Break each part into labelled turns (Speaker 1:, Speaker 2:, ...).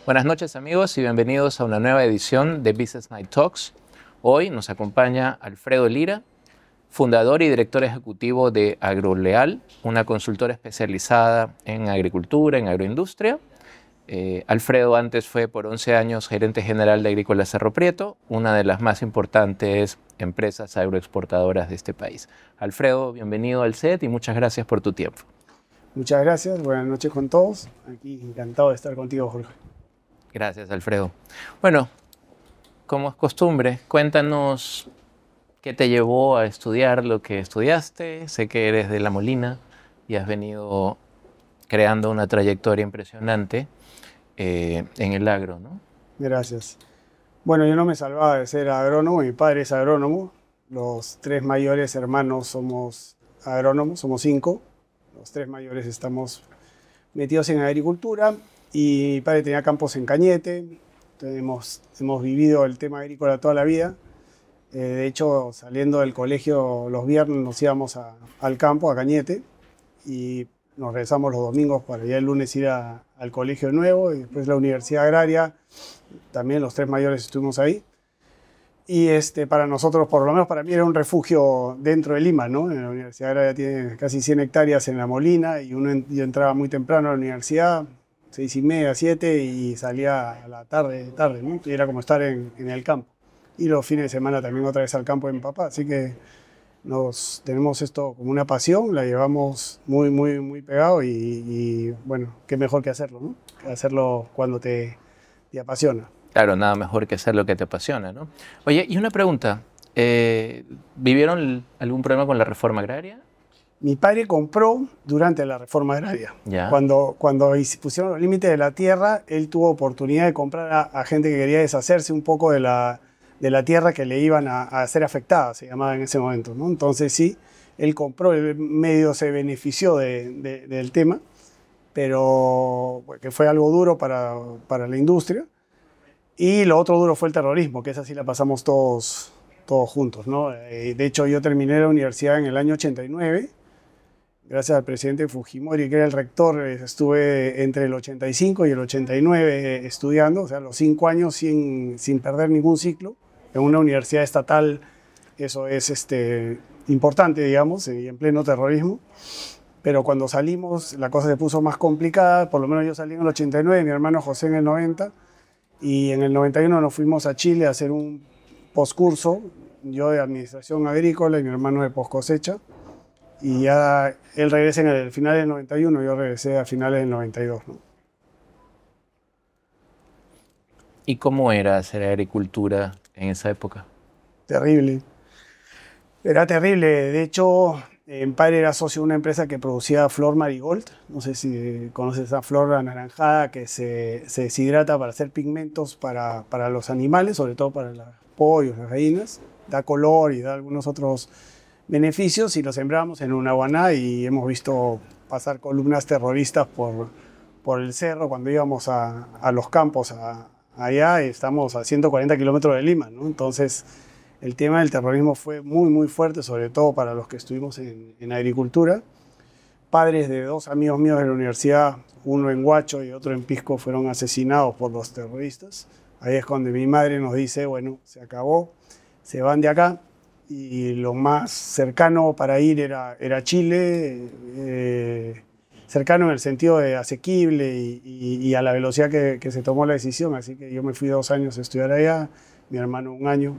Speaker 1: Buenas noches amigos y bienvenidos a una nueva edición de Business Night Talks. Hoy nos acompaña Alfredo Lira, fundador y director ejecutivo de Agroleal, una consultora especializada en agricultura, en agroindustria. Alfredo antes fue por 11 años gerente general de Agrícola Cerro Prieto, una de las más importantes empresas agroexportadoras de este país. Alfredo, bienvenido al set y muchas gracias por tu tiempo.
Speaker 2: Muchas gracias, buenas noches con todos. Aquí encantado de estar contigo, Jorge.
Speaker 1: Gracias, Alfredo. Bueno, como es costumbre, cuéntanos qué te llevó a estudiar lo que estudiaste. Sé que eres de La Molina y has venido creando una trayectoria impresionante en el agro, ¿no?
Speaker 2: Gracias. Bueno, yo no me salvaba de ser agrónomo, mi padre es agrónomo. Los tres mayores hermanos somos agrónomos, somos 5. Los 3 mayores estamos metidos en agricultura. Y mi padre tenía campos en Cañete, entonces hemos vivido el tema agrícola toda la vida. De hecho, saliendo del colegio los viernes nos íbamos al campo, a Cañete, y nos regresamos los domingos para ya el lunes ir al colegio nuevo, y después la Universidad Agraria, también los 3 mayores estuvimos ahí. Y para nosotros, por lo menos para mí, era un refugio dentro de Lima, ¿no? En la Universidad Agraria tiene casi 100 hectáreas en La Molina, y yo entraba muy temprano a la universidad, 6:30, 7 y salía a la tarde, ¿no? Y era como estar en el campo. Y los fines de semana también otra vez al campo de mi papá. Así que tenemos esto como una pasión, la llevamos muy pegado y bueno, qué mejor que hacerlo, ¿no? Que hacerlo cuando te apasiona.
Speaker 1: Claro, nada mejor que hacer lo que te apasiona, ¿no? Oye, y una pregunta, ¿vivieron algún problema con la reforma agraria?
Speaker 2: Mi padre compró durante la reforma agraria.
Speaker 1: Ya.
Speaker 2: Cuando pusieron los límites de la tierra, él tuvo oportunidad de comprar a gente que quería deshacerse un poco de la tierra que le iban a ser afectada, se llamaba en ese momento, ¿no? Entonces sí, él compró, el medio se benefició del tema, pero que fue algo duro para la industria. Y lo otro duro fue el terrorismo, que esa sí la pasamos todos juntos, ¿no? De hecho, yo terminé la universidad en el año 89, gracias al presidente Fujimori, que era el rector. Estuve entre el 85 y el 89 estudiando, o sea, los 5 años sin perder ningún ciclo. En una universidad estatal eso es importante, digamos, y en pleno terrorismo. Pero cuando salimos la cosa se puso más complicada, por lo menos yo salí en el 89, mi hermano José en el 90, y en el 91 nos fuimos a Chile a hacer un poscurso, yo de administración agrícola y mi hermano de poscosecha. Y ya él regresa en el final del 91, yo regresé a finales del 92, ¿no?
Speaker 1: ¿Y cómo era hacer agricultura en esa época?
Speaker 2: Terrible. Era terrible. De hecho, mi padre era socio de una empresa que producía flor marigold. No sé si conoces esa flor anaranjada que se deshidrata para hacer pigmentos para los animales, sobre todo para los pollos, las gallinas. Da color y da algunos otros beneficios, y lo sembramos en una Unaguaná y hemos visto pasar columnas terroristas por el cerro cuando íbamos a los campos allá. Estamos a 140 kilómetros de Lima, ¿no? Entonces el tema del terrorismo fue muy fuerte, sobre todo para los que estuvimos en agricultura. Padres de 2 amigos míos de la universidad, uno en Huacho y otro en Pisco, fueron asesinados por los terroristas. Ahí es cuando mi madre nos dice, bueno, se acabó, se van de acá. Y lo más cercano para ir era Chile, cercano en el sentido de asequible y a la velocidad que se tomó la decisión. Así que yo me fui 2 años a estudiar allá, mi hermano 1 año,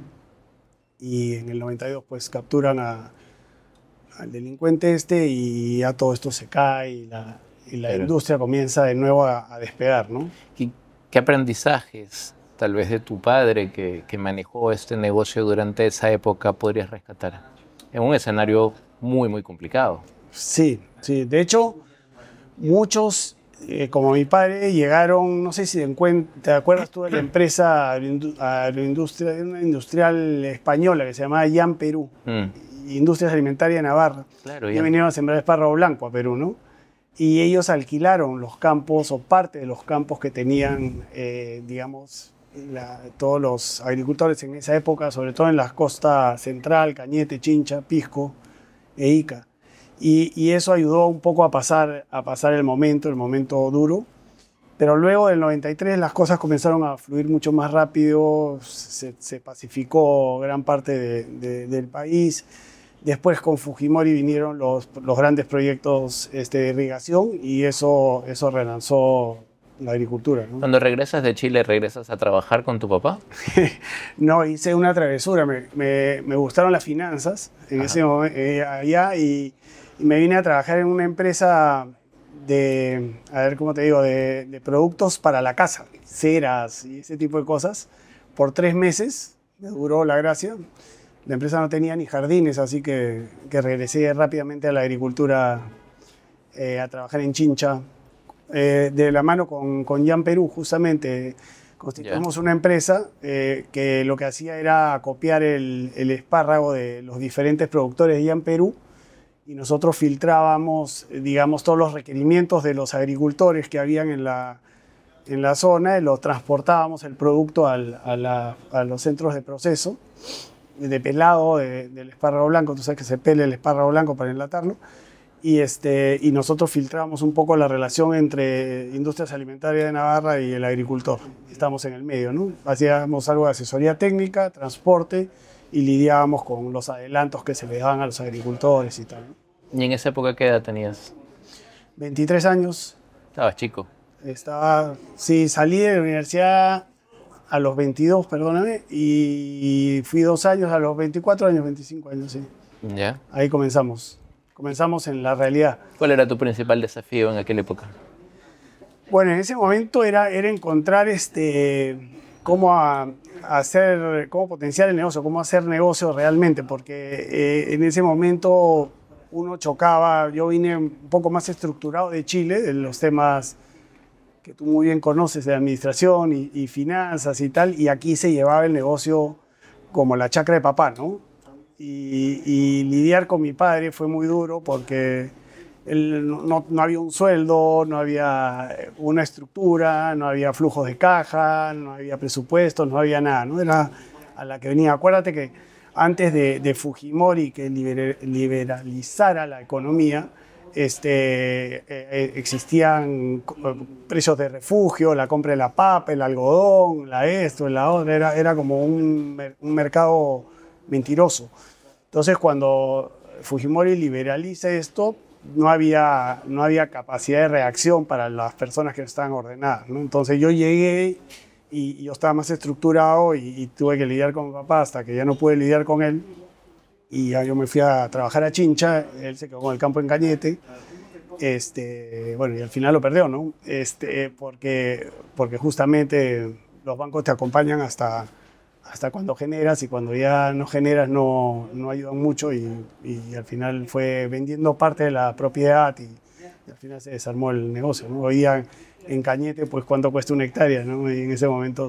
Speaker 2: y en el 92 pues capturan al delincuente y ya todo esto se cae y la industria comienza de nuevo a despegar, ¿no?
Speaker 1: ¿Qué aprendizajes, tal vez de tu padre que manejó este negocio durante esa época, podrías rescatar? En un escenario muy complicado.
Speaker 2: Sí. De hecho, muchos, como mi padre, llegaron, no sé si te acuerdas tú de la empresa agroindustria, una industrial española que se llamaba Yan Perú, Industrias Alimentarias de Navarra.
Speaker 1: Claro,
Speaker 2: y vinieron a sembrar espárrago blanco a Perú, ¿no? Y ellos alquilaron los campos o parte de los campos que tenían, digamos, todos los agricultores en esa época, sobre todo en las costas central, Cañete, Chincha, Pisco e Ica. Y eso ayudó un poco a pasar el momento duro. Pero luego del 93 las cosas comenzaron a fluir mucho más rápido, se pacificó gran parte del país. Después con Fujimori vinieron los grandes proyectos de irrigación y eso relanzó la agricultura, ¿no?
Speaker 1: Cuando regresas de Chile, ¿regresas a trabajar con tu papá?
Speaker 2: No, hice una travesura. Me gustaron las finanzas en ese momento, allá y me vine a trabajar en una empresa de productos para la casa, ceras y ese tipo de cosas, por 3 meses. Me duró la gracia. La empresa no tenía ni jardines, así que regresé rápidamente a la agricultura, a trabajar en Chincha, de la mano con Jan Perú, justamente. Constituimos una empresa que lo que hacía era copiar el espárrago de los diferentes productores de Jan Perú, y nosotros filtrábamos, digamos, todos los requerimientos de los agricultores que habían en la zona, y lo transportábamos el producto a los centros de proceso de pelado del espárrago blanco. Tú sabes que se pela el espárrago blanco para enlatarlo, y nosotros filtrábamos un poco la relación entre Industrias Alimentarias de Navarra y el agricultor. Estamos en el medio, ¿no? Hacíamos algo de asesoría técnica, transporte, y lidiábamos con los adelantos que se les daban a los agricultores y tal, ¿no?
Speaker 1: ¿Y en esa época qué edad tenías?
Speaker 2: 23 años.
Speaker 1: Estabas chico.
Speaker 2: Sí, salí de la universidad a los 22, perdóname, y fui 2 años, a los 24 años, 25 años, sí.
Speaker 1: ¿Ya?
Speaker 2: Ahí comenzamos en la realidad.
Speaker 1: ¿Cuál era tu principal desafío en aquella época?
Speaker 2: Bueno, en ese momento era encontrar cómo potenciar el negocio, cómo hacer negocio realmente, porque en ese momento uno chocaba. Yo vine un poco más estructurado de Chile, de los temas que tú muy bien conoces de administración y finanzas y tal, y aquí se llevaba el negocio como la chacra de papá, ¿no? Y lidiar con mi padre fue muy duro porque no había un sueldo, no había una estructura, no había flujos de caja, no había presupuestos, no había nada, ¿no? Era a la que venía. Acuérdate que antes de Fujimori, que liberalizara la economía, existían precios de refugio, la compra de la papa, el algodón, la otra, era como un mercado mentiroso. Entonces, cuando Fujimori liberaliza esto, no había capacidad de reacción para las personas que no estaban ordenadas, ¿no? Entonces yo llegué y yo estaba más estructurado y tuve que lidiar con mi papá hasta que ya no pude lidiar con él. Y ya yo me fui a trabajar a Chincha, él se quedó con el campo en Cañete. Bueno, y al final lo perdió, ¿no? Porque justamente los bancos te acompañan hasta cuando generas, y cuando ya no generas no ayudan mucho, y al final fue vendiendo parte de la propiedad y al final se desarmó el negocio, ¿no? Hoy día en Cañete, pues cuánto cuesta 1 hectárea, ¿no? Y en ese momento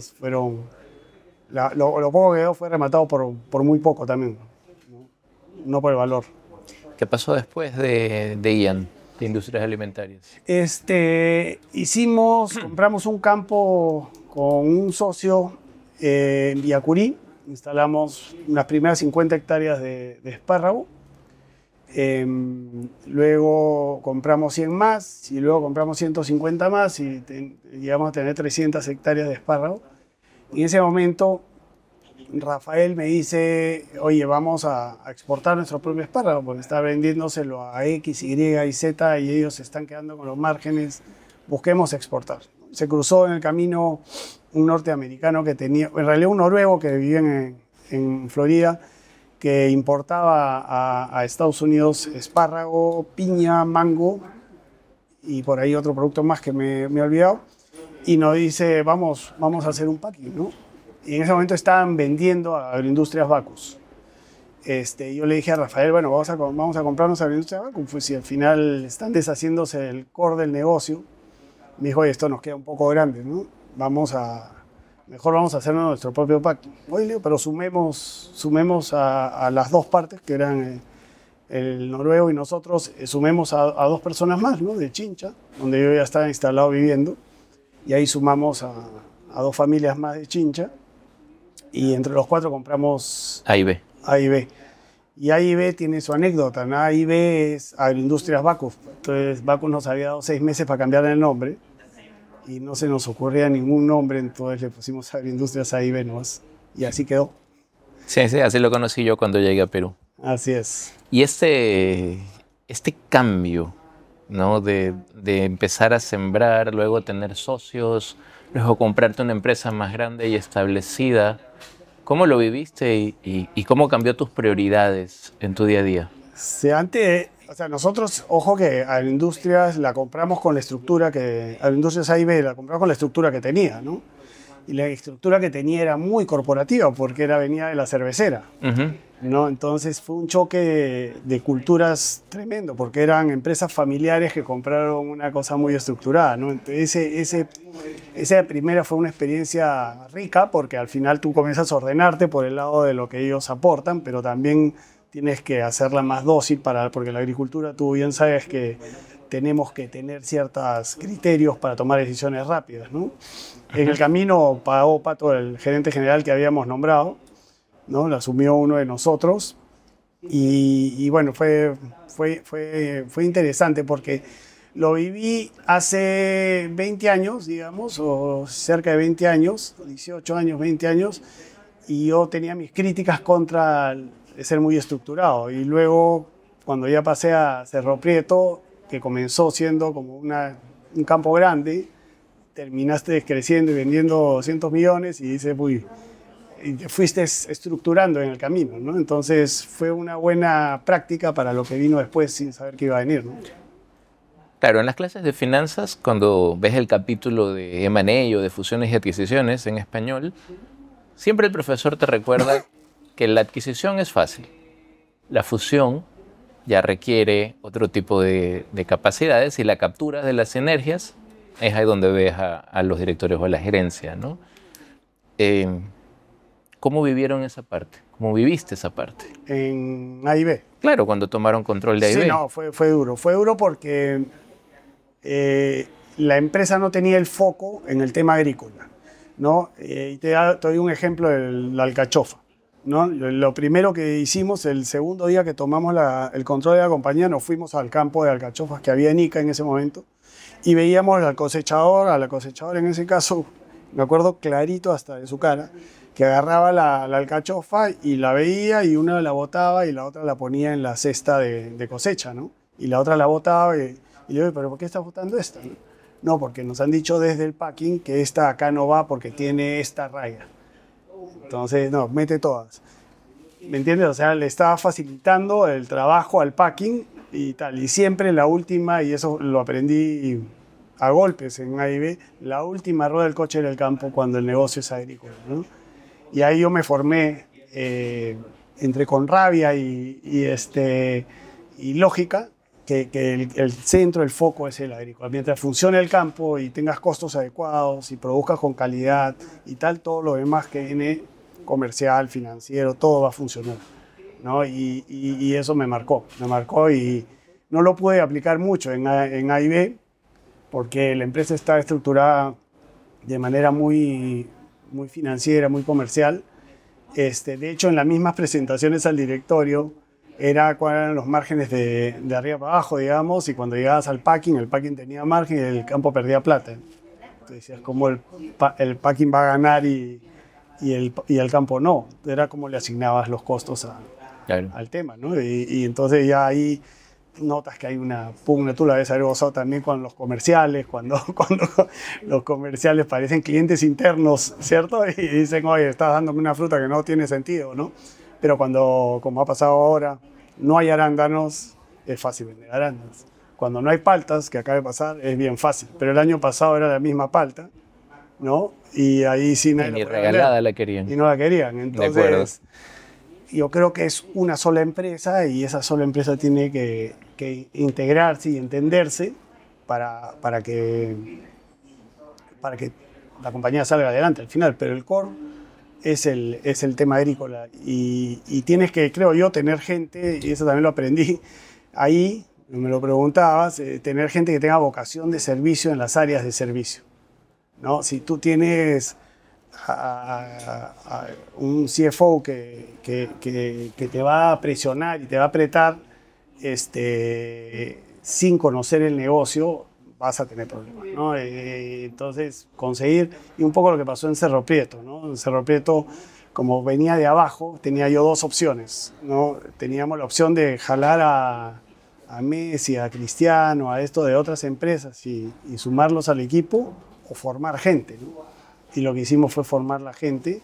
Speaker 2: lo poco que quedó fue rematado por muy poco también, no por el valor.
Speaker 1: ¿Qué pasó después de IAN, de Industrias Alimentarias?
Speaker 2: Compramos un campo con un socio en Villacurí, instalamos unas primeras 50 hectáreas de espárrago, luego compramos 100 más, y luego compramos 150 más, y llegamos a tener 300 hectáreas de espárrago. Y en ese momento Rafael me dice: oye, vamos a exportar nuestro propio espárrago, porque está vendiéndoselo a X, Y y Z, y ellos se están quedando con los márgenes. Busquemos exportar. Se cruzó en el camino un norteamericano que tenía, en realidad un noruego que vivía en Florida, que importaba a Estados Unidos espárrago, piña, mango y por ahí otro producto más que me he olvidado, y nos dice: vamos a hacer un packing, ¿no? Y en ese momento estaban vendiendo a Agroindustrias Bacus. Yo le dije a Rafael: bueno, vamos a comprarnos a Agroindustrias Bacus, pues si al final están deshaciéndose del core del negocio. Me dijo: oye, esto nos queda un poco grande, ¿no? Mejor vamos a hacer nuestro propio packing. Oye, le digo, pero sumemos a las dos partes, que eran el noruego y nosotros, sumemos a 2 personas más, ¿no? De Chincha, donde yo ya estaba instalado viviendo, y ahí sumamos a 2 familias más de Chincha, y entre los 4 compramos
Speaker 1: A y B.
Speaker 2: A y B. Y A y B tiene su anécdota, ¿no? A y B es Agroindustrias Bacus. Entonces Bacus nos había dado 6 meses para cambiar el nombre, y no se nos ocurría ningún nombre, entonces le pusimos Agroindustrias AIB nomás, y así quedó.
Speaker 1: Sí, sí, así lo conocí yo cuando llegué a Perú.
Speaker 2: Así es.
Speaker 1: Y este cambio, ¿no? De empezar a sembrar, luego tener socios, luego comprarte una empresa más grande y establecida, ¿cómo lo viviste y cómo cambió tus prioridades en tu día a día?
Speaker 2: O sea, nosotros, ojo que Agroindustrias la compramos con la estructura que, Agroindustrias AIB la compramos con la estructura que tenía, ¿no? Y la estructura que tenía era muy corporativa porque venía de la cervecera, ¿no? Entonces fue un choque de culturas tremendo porque eran empresas familiares que compraron una cosa muy estructurada, ¿no? Entonces esa primera fue una experiencia rica porque al final tú comienzas a ordenarte por el lado de lo que ellos aportan, pero también tienes que hacerla más dócil porque la agricultura, tú bien sabes que tenemos que tener ciertos criterios para tomar decisiones rápidas, ¿no? En el camino pagó Pato, el gerente general que habíamos nombrado, ¿no? Lo asumió uno de nosotros y bueno, fue interesante porque lo viví hace 20 años, digamos, o cerca de 20 años, 18 años, 20 años, y yo tenía mis críticas contra de ser muy estructurado. Y luego, cuando ya pasé a Cerro Prieto, que comenzó siendo como un campo grande, terminaste creciendo y vendiendo 200 millones y dices, uy, y te fuiste estructurando en el camino, ¿no? Entonces fue una buena práctica para lo que vino después sin saber qué iba a venir, ¿no?
Speaker 1: Claro, en las clases de finanzas, cuando ves el capítulo de M&A o de fusiones y adquisiciones en español, siempre el profesor te recuerda que la adquisición es fácil. La fusión ya requiere otro tipo de capacidades y la captura de las sinergias es ahí donde ves a los directores o a la gerencia, ¿no? ¿Cómo vivieron esa parte? ¿Cómo viviste esa parte?
Speaker 2: En AIB.
Speaker 1: Claro, cuando tomaron control de AIB.
Speaker 2: Sí, no, fue duro. Fue duro porque la empresa no tenía el foco en el tema agrícola, ¿no? Y te doy un ejemplo de la alcachofa, ¿no? Lo primero que hicimos, el segundo día que tomamos el control de la compañía, nos fuimos al campo de alcachofas que había en Ica en ese momento y veíamos a la cosechadora en ese caso, me acuerdo clarito hasta de su cara, que agarraba la alcachofa y la veía y una la botaba y la otra la ponía en la cesta de cosecha, ¿no? Y la otra la botaba y le digo, ¿pero por qué estás botando esta? No, porque nos han dicho desde el packing que esta acá no va porque tiene esta raya. Entonces, no, mete todas. ¿Me entiendes? O sea, le estaba facilitando el trabajo al packing y tal. Y siempre la última, y eso lo aprendí a golpes en AIB, la última rueda del coche era el campo cuando el negocio es agrícola, ¿no? Y ahí yo me formé entre con rabia y lógica que el centro, el foco es el agrícola. Mientras funcione el campo y tengas costos adecuados y produzcas con calidad y tal, todo lo demás que viene comercial, financiero, todo va a funcionar, ¿no? Y eso me marcó y no lo pude aplicar mucho en AIB porque la empresa está estructurada de manera muy financiera, muy comercial. De hecho, en las mismas presentaciones al directorio era cuáles eran los márgenes de arriba para abajo, digamos, y cuando llegabas al packing, el packing tenía margen y el campo perdía plata. Entonces decías, ¿cómo el packing va a ganar y el campo no? Era como le asignabas los costos al tema, ¿no? Y entonces ya ahí notas que hay una pugna, tú la debes haber gozado también con los comerciales, cuando los comerciales parecen clientes internos, ¿cierto? Y dicen, oye, estás dándome una fruta que no tiene sentido, ¿no? Pero cuando, como ha pasado ahora, no hay arándanos, es fácil vender arándanos. Cuando no hay paltas, que acaba de pasar, es bien fácil. Pero el año pasado era la misma palta, ¿no? Y ahí sí nadie
Speaker 1: ni regalada la querían.
Speaker 2: Y no la querían. Entonces, yo creo que es una sola empresa y esa sola empresa tiene que integrarse y entenderse para que la compañía salga adelante al final. Pero el core es el tema agrícola y tienes que, creo yo, tener gente, y eso también lo aprendí ahí, me lo preguntabas, tener gente que tenga vocación de servicio en las áreas de servicio, ¿no? Si tú tienes a un CFO que te va a presionar y te va a apretar sin conocer el negocio, vas a tener problemas, ¿no? Entonces, conseguir, y un poco lo que pasó en Cerro Prieto, ¿no? En Cerro Prieto, como venía de abajo, tenía yo dos opciones, ¿no? Teníamos la opción de jalar a Messi, a Cristiano, a esto de otras empresas y sumarlos al equipo o formar gente, ¿no? Y lo que hicimos fue formar la gente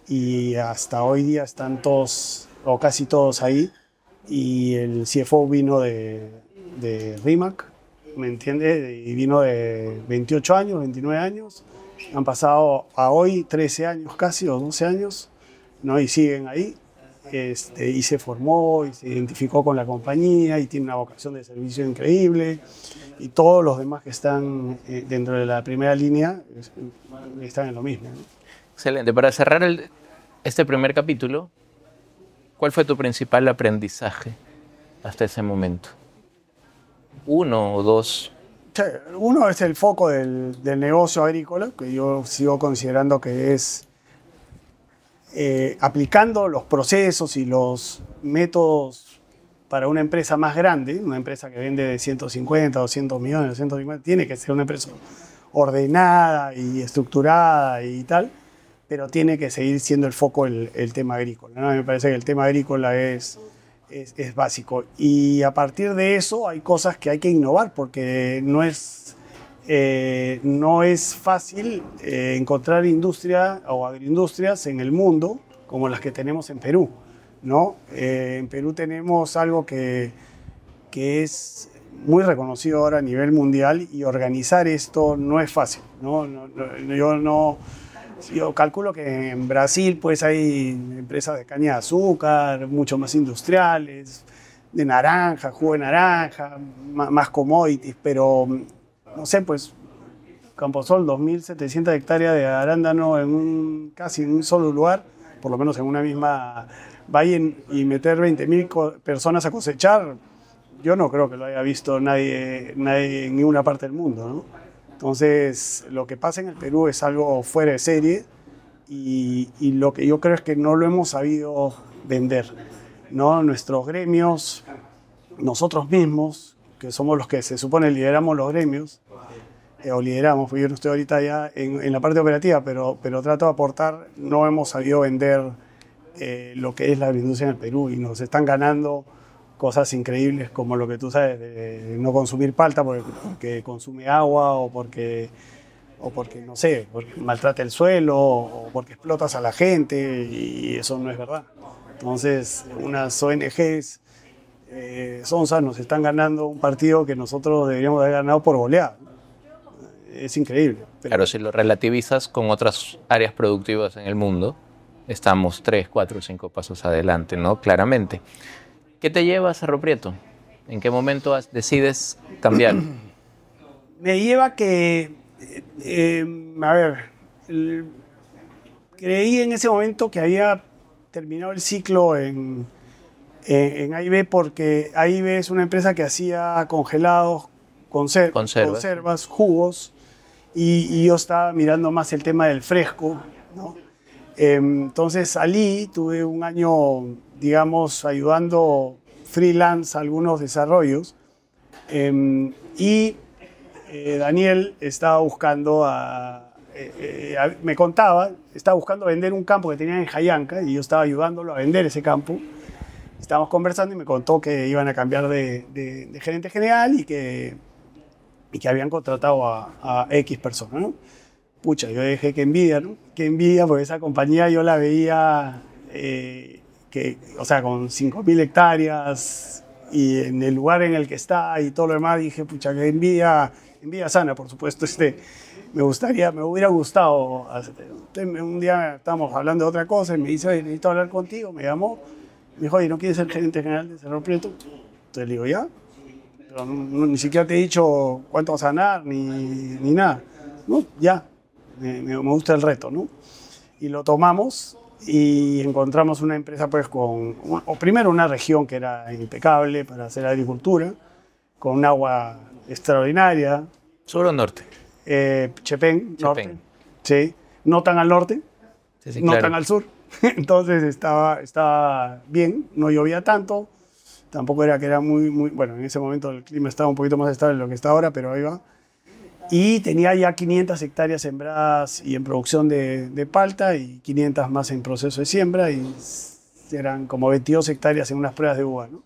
Speaker 2: y hasta hoy día están todos, o casi todos ahí, y el CFO vino de Rimac, ¿me entiendes? Y vino de 28 años, 29 años. Han pasado a hoy 13 años casi, o 12 años, ¿no? Y siguen ahí. Y se formó, y se identificó con la compañía, y tiene una vocación de servicio increíble. Y todos los demás que están dentro de la primera línea están en lo mismo, ¿no?
Speaker 1: Excelente. Para cerrar este primer capítulo, ¿cuál fue tu principal aprendizaje hasta ese momento? ¿Uno o dos?
Speaker 2: Uno es el foco del negocio agrícola, que yo sigo considerando que es aplicando los procesos y los métodos para una empresa más grande, una empresa que vende de 150, 200 millones, 250, tiene que ser una empresa ordenada y estructurada y tal, pero tiene que seguir siendo el foco el tema agrícola, ¿no? Me parece que el tema agrícola es básico. Y a partir de eso hay cosas que hay que innovar porque no es fácil encontrar industria o agroindustrias en el mundo como las que tenemos en Perú, ¿no? En Perú tenemos algo que es muy reconocido ahora a nivel mundial y organizar esto no es fácil, ¿no? Yo calculo que en Brasil pues hay empresas de caña de azúcar, mucho más industriales, de naranja, jugo de naranja, más commodities, pero no sé, pues Camposol, 2.700 hectáreas de arándano casi en un solo lugar, por lo menos en una misma valle, y meter 20.000 personas a cosechar, yo no creo que lo haya visto nadie en ninguna parte del mundo, ¿no? Entonces, lo que pasa en el Perú es algo fuera de serie y lo que yo creo es que no lo hemos sabido vender, ¿no? Nuestros gremios, nosotros mismos, que somos los que se supone lideramos los gremios, o lideramos, porque yo no estoy ahorita ya en la parte operativa, pero trato de aportar, no hemos sabido vender lo que es la agroindustria en el Perú y nos están ganando cosas increíbles como lo que tú sabes de no consumir palta porque consume agua o porque no sé, porque maltrata el suelo o porque explotas a la gente y eso no es verdad. Entonces, unas ONGs sonzas nos están ganando un partido que nosotros deberíamos haber ganado por goleada. Es increíble.
Speaker 1: Claro, si lo relativizas con otras áreas productivas en el mundo, estamos 3, 4, 5 pasos adelante, ¿no? Claramente. ¿Qué te lleva a Cerro Prieto? ¿En qué momento decides cambiar?
Speaker 2: Me lleva que, creí en ese momento que había terminado el ciclo en AIB porque AIB es una empresa que hacía congelados, conservas, jugos, y yo estaba mirando más el tema del fresco, ¿no? Entonces salí, tuve un año, digamos, ayudando freelance a algunos desarrollos y Daniel estaba buscando me contaba, estaba buscando vender un campo que tenía en Jayanca y yo estaba ayudándolo a vender ese campo. Estábamos conversando y me contó que iban a cambiar de gerente general y que habían contratado a X personas, ¿no? Pucha, yo dije, qué envidia, ¿no? Qué envidia, porque esa compañía yo la veía, o sea, con 5.000 hectáreas y en el lugar en el que está y todo lo demás, dije, pucha, qué envidia sana, por supuesto, me hubiera gustado. Un día estábamos hablando de otra cosa y me dice, oye, necesito hablar contigo, me llamó, me dijo, oye, ¿no quieres ser gerente general de Cerro Prieto? Entonces le digo, ya, pero ni siquiera te he dicho cuánto vas a ganar, ni nada. No, ya. Me gusta el reto, ¿no? Y lo tomamos y encontramos una empresa pues primero una región que era impecable para hacer agricultura, con un agua extraordinaria.
Speaker 1: ¿Sur o norte?
Speaker 2: Chepén, norte. Sí, no tan al norte, sí, no tan al sur. Entonces estaba bien, no llovía tanto, tampoco era que era muy, bueno, en ese momento el clima estaba un poquito más estable de lo que está ahora, pero ahí va. Y tenía ya 500 hectáreas sembradas y en producción de palta y 500 más en proceso de siembra y eran como 22 hectáreas en unas pruebas de uva, ¿no?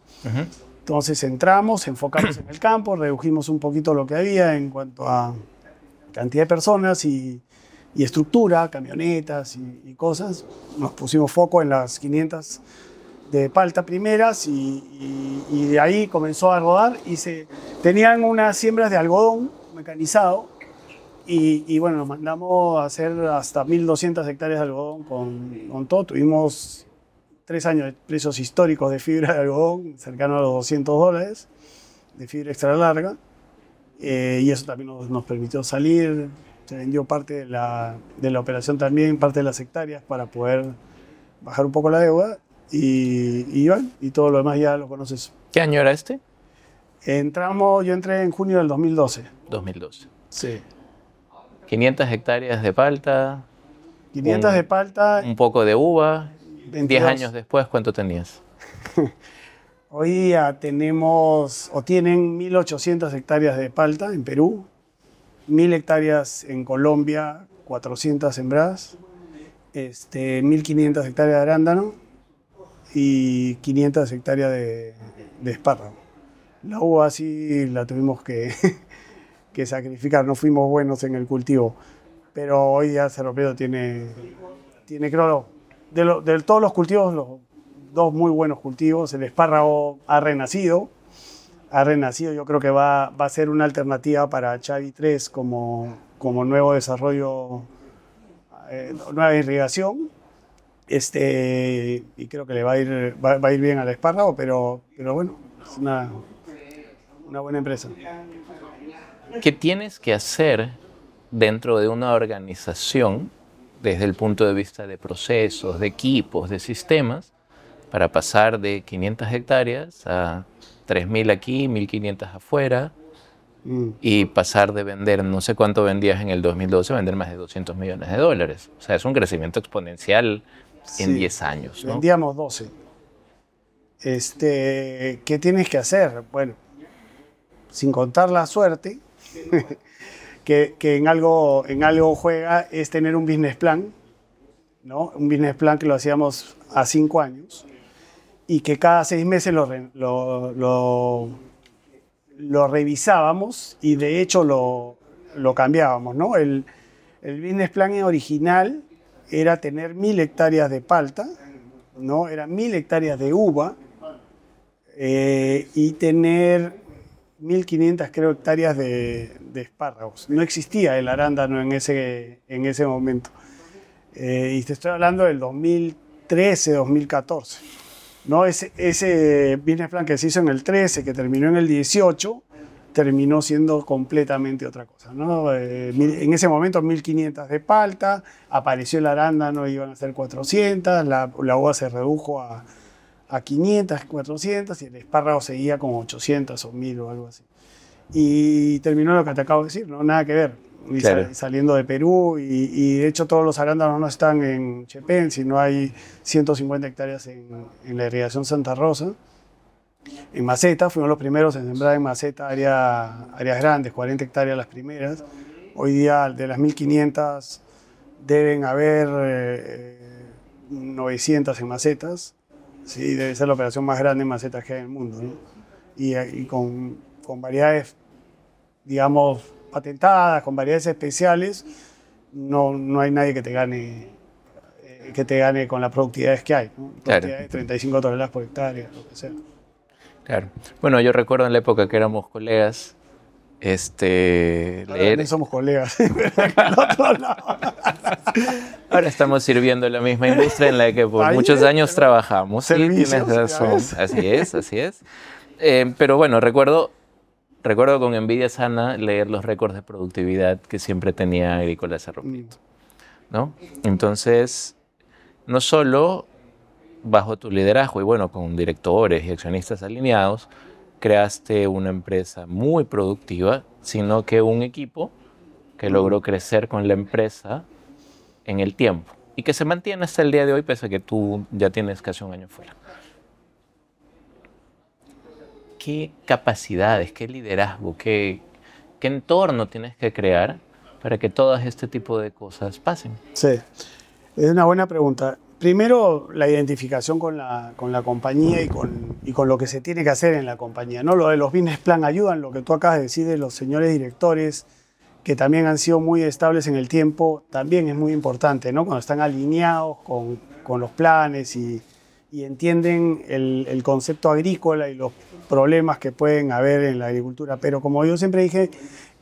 Speaker 2: Entonces entramos, enfocamos en el campo, redujimos un poquito lo que había en cuanto a cantidad de personas y estructura, camionetas y cosas. Nos pusimos foco en las 500 de palta primeras y de ahí comenzó a rodar y tenían unas siembras de algodón mecanizado y bueno, nos mandamos a hacer hasta 1.200 hectáreas de algodón con todo. Tuvimos 3 años de precios históricos de fibra de algodón, cercano a los $200 de fibra extra larga, y eso también nos permitió salir. Se vendió parte de la operación también, parte de las hectáreas para poder bajar un poco la deuda y todo lo demás ya lo conoces.
Speaker 1: ¿Qué año era este?
Speaker 2: Yo entré en junio del 2012.
Speaker 1: 2012.
Speaker 2: Sí.
Speaker 1: 500 hectáreas de palta.
Speaker 2: 500 de palta.
Speaker 1: Un poco de uva.
Speaker 2: 22.
Speaker 1: 10 años después, ¿cuánto tenías?
Speaker 2: Hoy día tienen 1.800 hectáreas de palta en Perú, 1.000 hectáreas en Colombia, 400 sembradas, 1.500 hectáreas de arándano y 500 hectáreas de espárrago. La uva sí la tuvimos que sacrificar, no fuimos buenos en el cultivo, pero hoy día Cerro Prieto tiene creo, de todos los cultivos, 2 muy buenos cultivos. El espárrago ha renacido, yo creo que va a ser una alternativa para Chavi 3 como nuevo desarrollo, nueva irrigación, y creo que le va a ir bien al espárrago, pero bueno, es una buena empresa.
Speaker 1: ¿Qué tienes que hacer dentro de una organización desde el punto de vista de procesos, de equipos, de sistemas, para pasar de 500 hectáreas a 3.000 aquí, 1.500 afuera, y pasar de vender, no sé cuánto vendías en el 2012, a vender más de $200 millones? O sea, es un crecimiento exponencial en 10 años, ¿no?
Speaker 2: Vendíamos 12. ¿Qué tienes que hacer? Bueno, sin contar la suerte, que en algo juega, es tener un business plan, ¿no? Un business plan que lo hacíamos a 5 años y que cada 6 meses lo revisábamos y de hecho lo cambiábamos, ¿no? El business plan original era tener 1.000 hectáreas de palta, ¿no? Eran 1.000 hectáreas de uva y tener 1.500 creo hectáreas de espárragos. No existía el arándano en ese momento. Y te estoy hablando del 2013, 2014. ¿No? Ese business plan que se hizo en el 13, que terminó en el 18, terminó siendo completamente otra cosa, ¿no? En ese momento 1.500 de palta, apareció el arándano, iban a ser 400, la uva se redujo a 500, 400 y el espárrago seguía con 800 o 1.000 o algo así. Y terminó lo que te acabo de decir, ¿no? Nada que ver. Claro. Saliendo de Perú y de hecho todos los arándanos no están en Chepén, sino hay 150 hectáreas en la irrigación Santa Rosa. En maceta, fuimos los primeros en sembrar en maceta áreas grandes, 40 hectáreas las primeras. Hoy día de las 1.500 deben haber 900 en macetas. Sí, debe ser la operación más grande en macetas que hay en el mundo, ¿no? Y con variedades, digamos, patentadas, con variedades especiales, no hay nadie que te gane con las productividades que hay, ¿no? Productividades de 35 toneladas por hectárea, lo que sea.
Speaker 1: Claro. Bueno, yo recuerdo en la época que éramos colegas,
Speaker 2: Ahora no somos colegas.
Speaker 1: Ahora estamos sirviendo la misma industria en la que por muchos años trabajamos. Sí, tienes razón. Así es. Pero bueno, recuerdo con envidia sana leer los récords de productividad que siempre tenía Agrícola Cerro Prieto, ¿no? Entonces, no solo bajo tu liderazgo y bueno, con directores y accionistas alineados, creaste una empresa muy productiva, sino que un equipo que logró crecer con la empresa en el tiempo y que se mantiene hasta el día de hoy, pese a que tú ya tienes casi un año fuera. ¿Qué capacidades, qué liderazgo, qué ¿Qué entorno tienes que crear para que todo este tipo de cosas pasen?
Speaker 2: Sí, es una buena pregunta. Primero, la identificación con la compañía y con lo que se tiene que hacer en la compañía, ¿no? Lo de los business plan ayudan, lo que tú acabas de decir de los señores directores, que también han sido muy estables en el tiempo, también es muy importante, ¿no? Cuando están alineados con los planes y entienden el concepto agrícola y los problemas que pueden haber en la agricultura. Pero como yo siempre dije,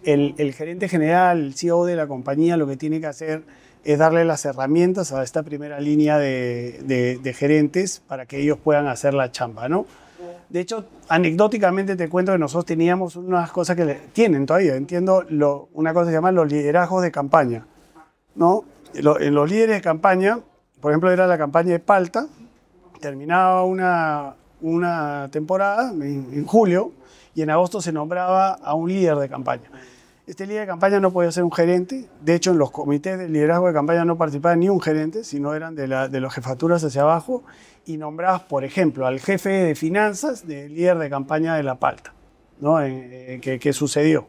Speaker 2: el gerente general, el CEO de la compañía, lo que tiene que hacer es darle las herramientas a esta primera línea de gerentes para que ellos puedan hacer la chamba, ¿no? De hecho, anecdóticamente te cuento que nosotros teníamos unas cosas que tienen todavía, entiendo, una cosa que se llama los liderazgos de campaña, ¿no? En los líderes de campaña, por ejemplo, era la campaña de palta, terminaba una temporada en julio y en agosto se nombraba a un líder de campaña. Este líder de campaña no podía ser un gerente. De hecho, en los comités de liderazgo de campaña no participaba ni un gerente, sino eran de las jefaturas hacia abajo y nombrabas, por ejemplo, al jefe de finanzas del líder de campaña de la palta, ¿no? ¿Qué sucedió?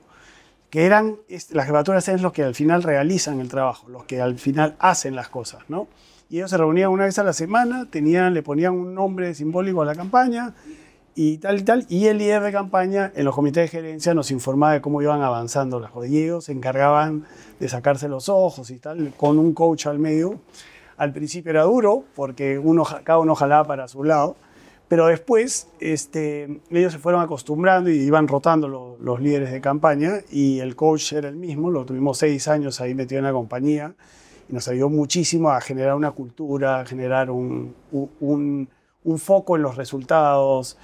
Speaker 2: Que las jefaturas eran los que al final realizan el trabajo, los que al final hacen las cosas, ¿no? Y ellos se reunían una vez a la semana, le ponían un nombre simbólico a la campaña, y tal, y el líder de campaña en los comités de gerencia nos informaba de cómo iban avanzando las cosas, y ellos se encargaban de sacarse los ojos y tal, con un coach al medio. Al principio era duro, porque cada uno jalaba para su lado, pero después ellos se fueron acostumbrando y iban rotando los líderes de campaña, y el coach era el mismo, lo tuvimos 6 años ahí metido en la compañía, y nos ayudó muchísimo a generar una cultura, a generar un foco en los resultados,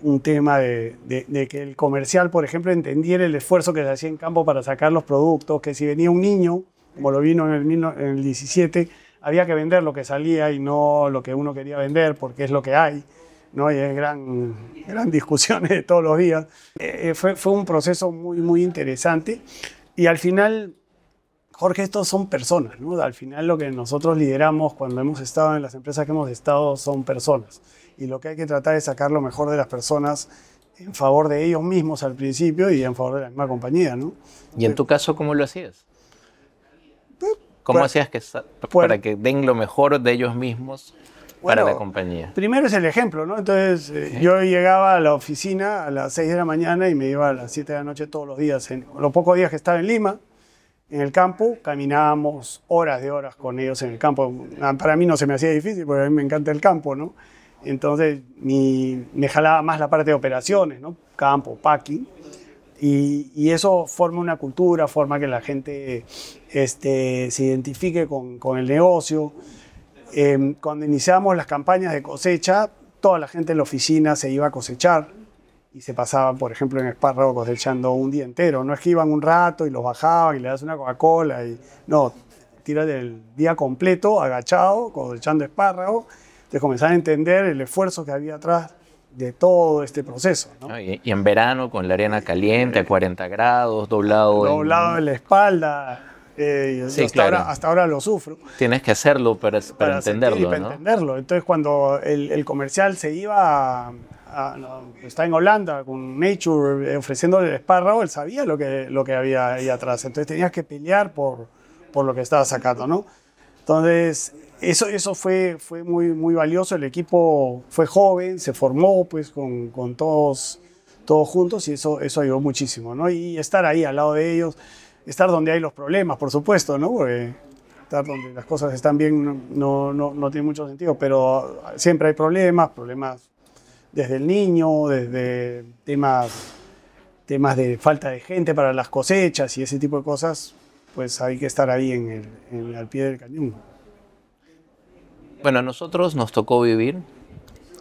Speaker 2: un tema de que el comercial, por ejemplo, entendiera el esfuerzo que se hacía en campo para sacar los productos, que si venía un niño, como lo vino en el 17, había que vender lo que salía y no lo que uno quería vender, porque es lo que hay, ¿no? Y es gran discusiones de todos los días. Fue un proceso muy, muy interesante, y al final, Jorge, estos son personas, ¿no? Al final lo que nosotros lideramos cuando hemos estado en las empresas que hemos estado son personas. Y lo que hay que tratar es sacar lo mejor de las personas en favor de ellos mismos al principio y en favor de la misma compañía, ¿no?
Speaker 1: ¿Y en tu caso cómo lo hacías? ¿Cómo hacías para que den lo mejor de ellos mismos para la compañía?
Speaker 2: Primero es el ejemplo, ¿no? Entonces, yo llegaba a la oficina a las 6 de la mañana y me iba a las 7 de la noche todos los días. Los pocos días que estaba en Lima, en el campo, caminábamos horas de horas con ellos en el campo. Para mí no se me hacía difícil, porque a mí me encanta el campo, ¿no? Entonces me jalaba más la parte de operaciones, ¿no? Campo, packing. Y eso forma una cultura, forma que la gente se identifique con el negocio. Cuando iniciamos las campañas de cosecha, toda la gente en la oficina se iba a cosechar y se pasaban, por ejemplo, en espárrago cosechando un día entero. No es que iban un rato y los bajaban y le das una Coca-Cola. No, tiras el día completo, agachado, cosechando espárrago. Entonces comenzar a entender el esfuerzo que había atrás de todo este proceso, ¿no?
Speaker 1: Y en verano con la arena caliente a 40 grados, doblado
Speaker 2: en la espalda.
Speaker 1: Sí, claro.
Speaker 2: Hasta ahora lo sufro.
Speaker 1: Tienes que hacerlo para entenderlo,
Speaker 2: para
Speaker 1: ¿no?
Speaker 2: entenderlo. Entonces cuando el comercial se iba está en Holanda con Nature ofreciéndole el espárrago, él sabía lo que había ahí atrás. Entonces tenías que pelear por lo que estabas sacando, ¿no? Entonces eso fue muy, muy valioso. El equipo fue joven, se formó pues con todos juntos, y eso ayudó muchísimo, ¿no? Y estar ahí al lado de ellos, estar donde hay los problemas, por supuesto, ¿no? Porque estar donde las cosas están bien no tiene mucho sentido, pero siempre hay problemas desde el niño, desde temas de falta de gente para las cosechas y ese tipo de cosas. Pues hay que estar ahí al pie del cañón.
Speaker 1: Bueno, a nosotros nos tocó vivir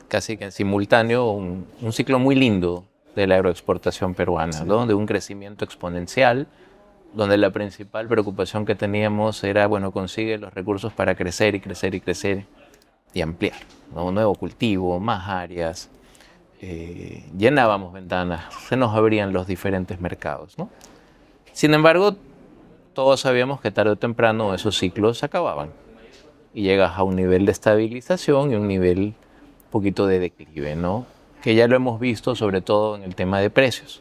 Speaker 1: casi que en simultáneo un ciclo muy lindo de la agroexportación peruana, sí, ¿no? De un crecimiento exponencial, donde la principal preocupación que teníamos era, bueno, consigue los recursos para crecer y crecer y crecer y ampliar, ¿no? Un nuevo cultivo, más áreas, llenábamos ventanas, se nos abrían los diferentes mercados, ¿no? Sin embargo, todos sabíamos que tarde o temprano esos ciclos se acababan y llegas a un nivel de estabilización y un nivel un poquito de declive, ¿no? Que ya lo hemos visto sobre todo en el tema de precios.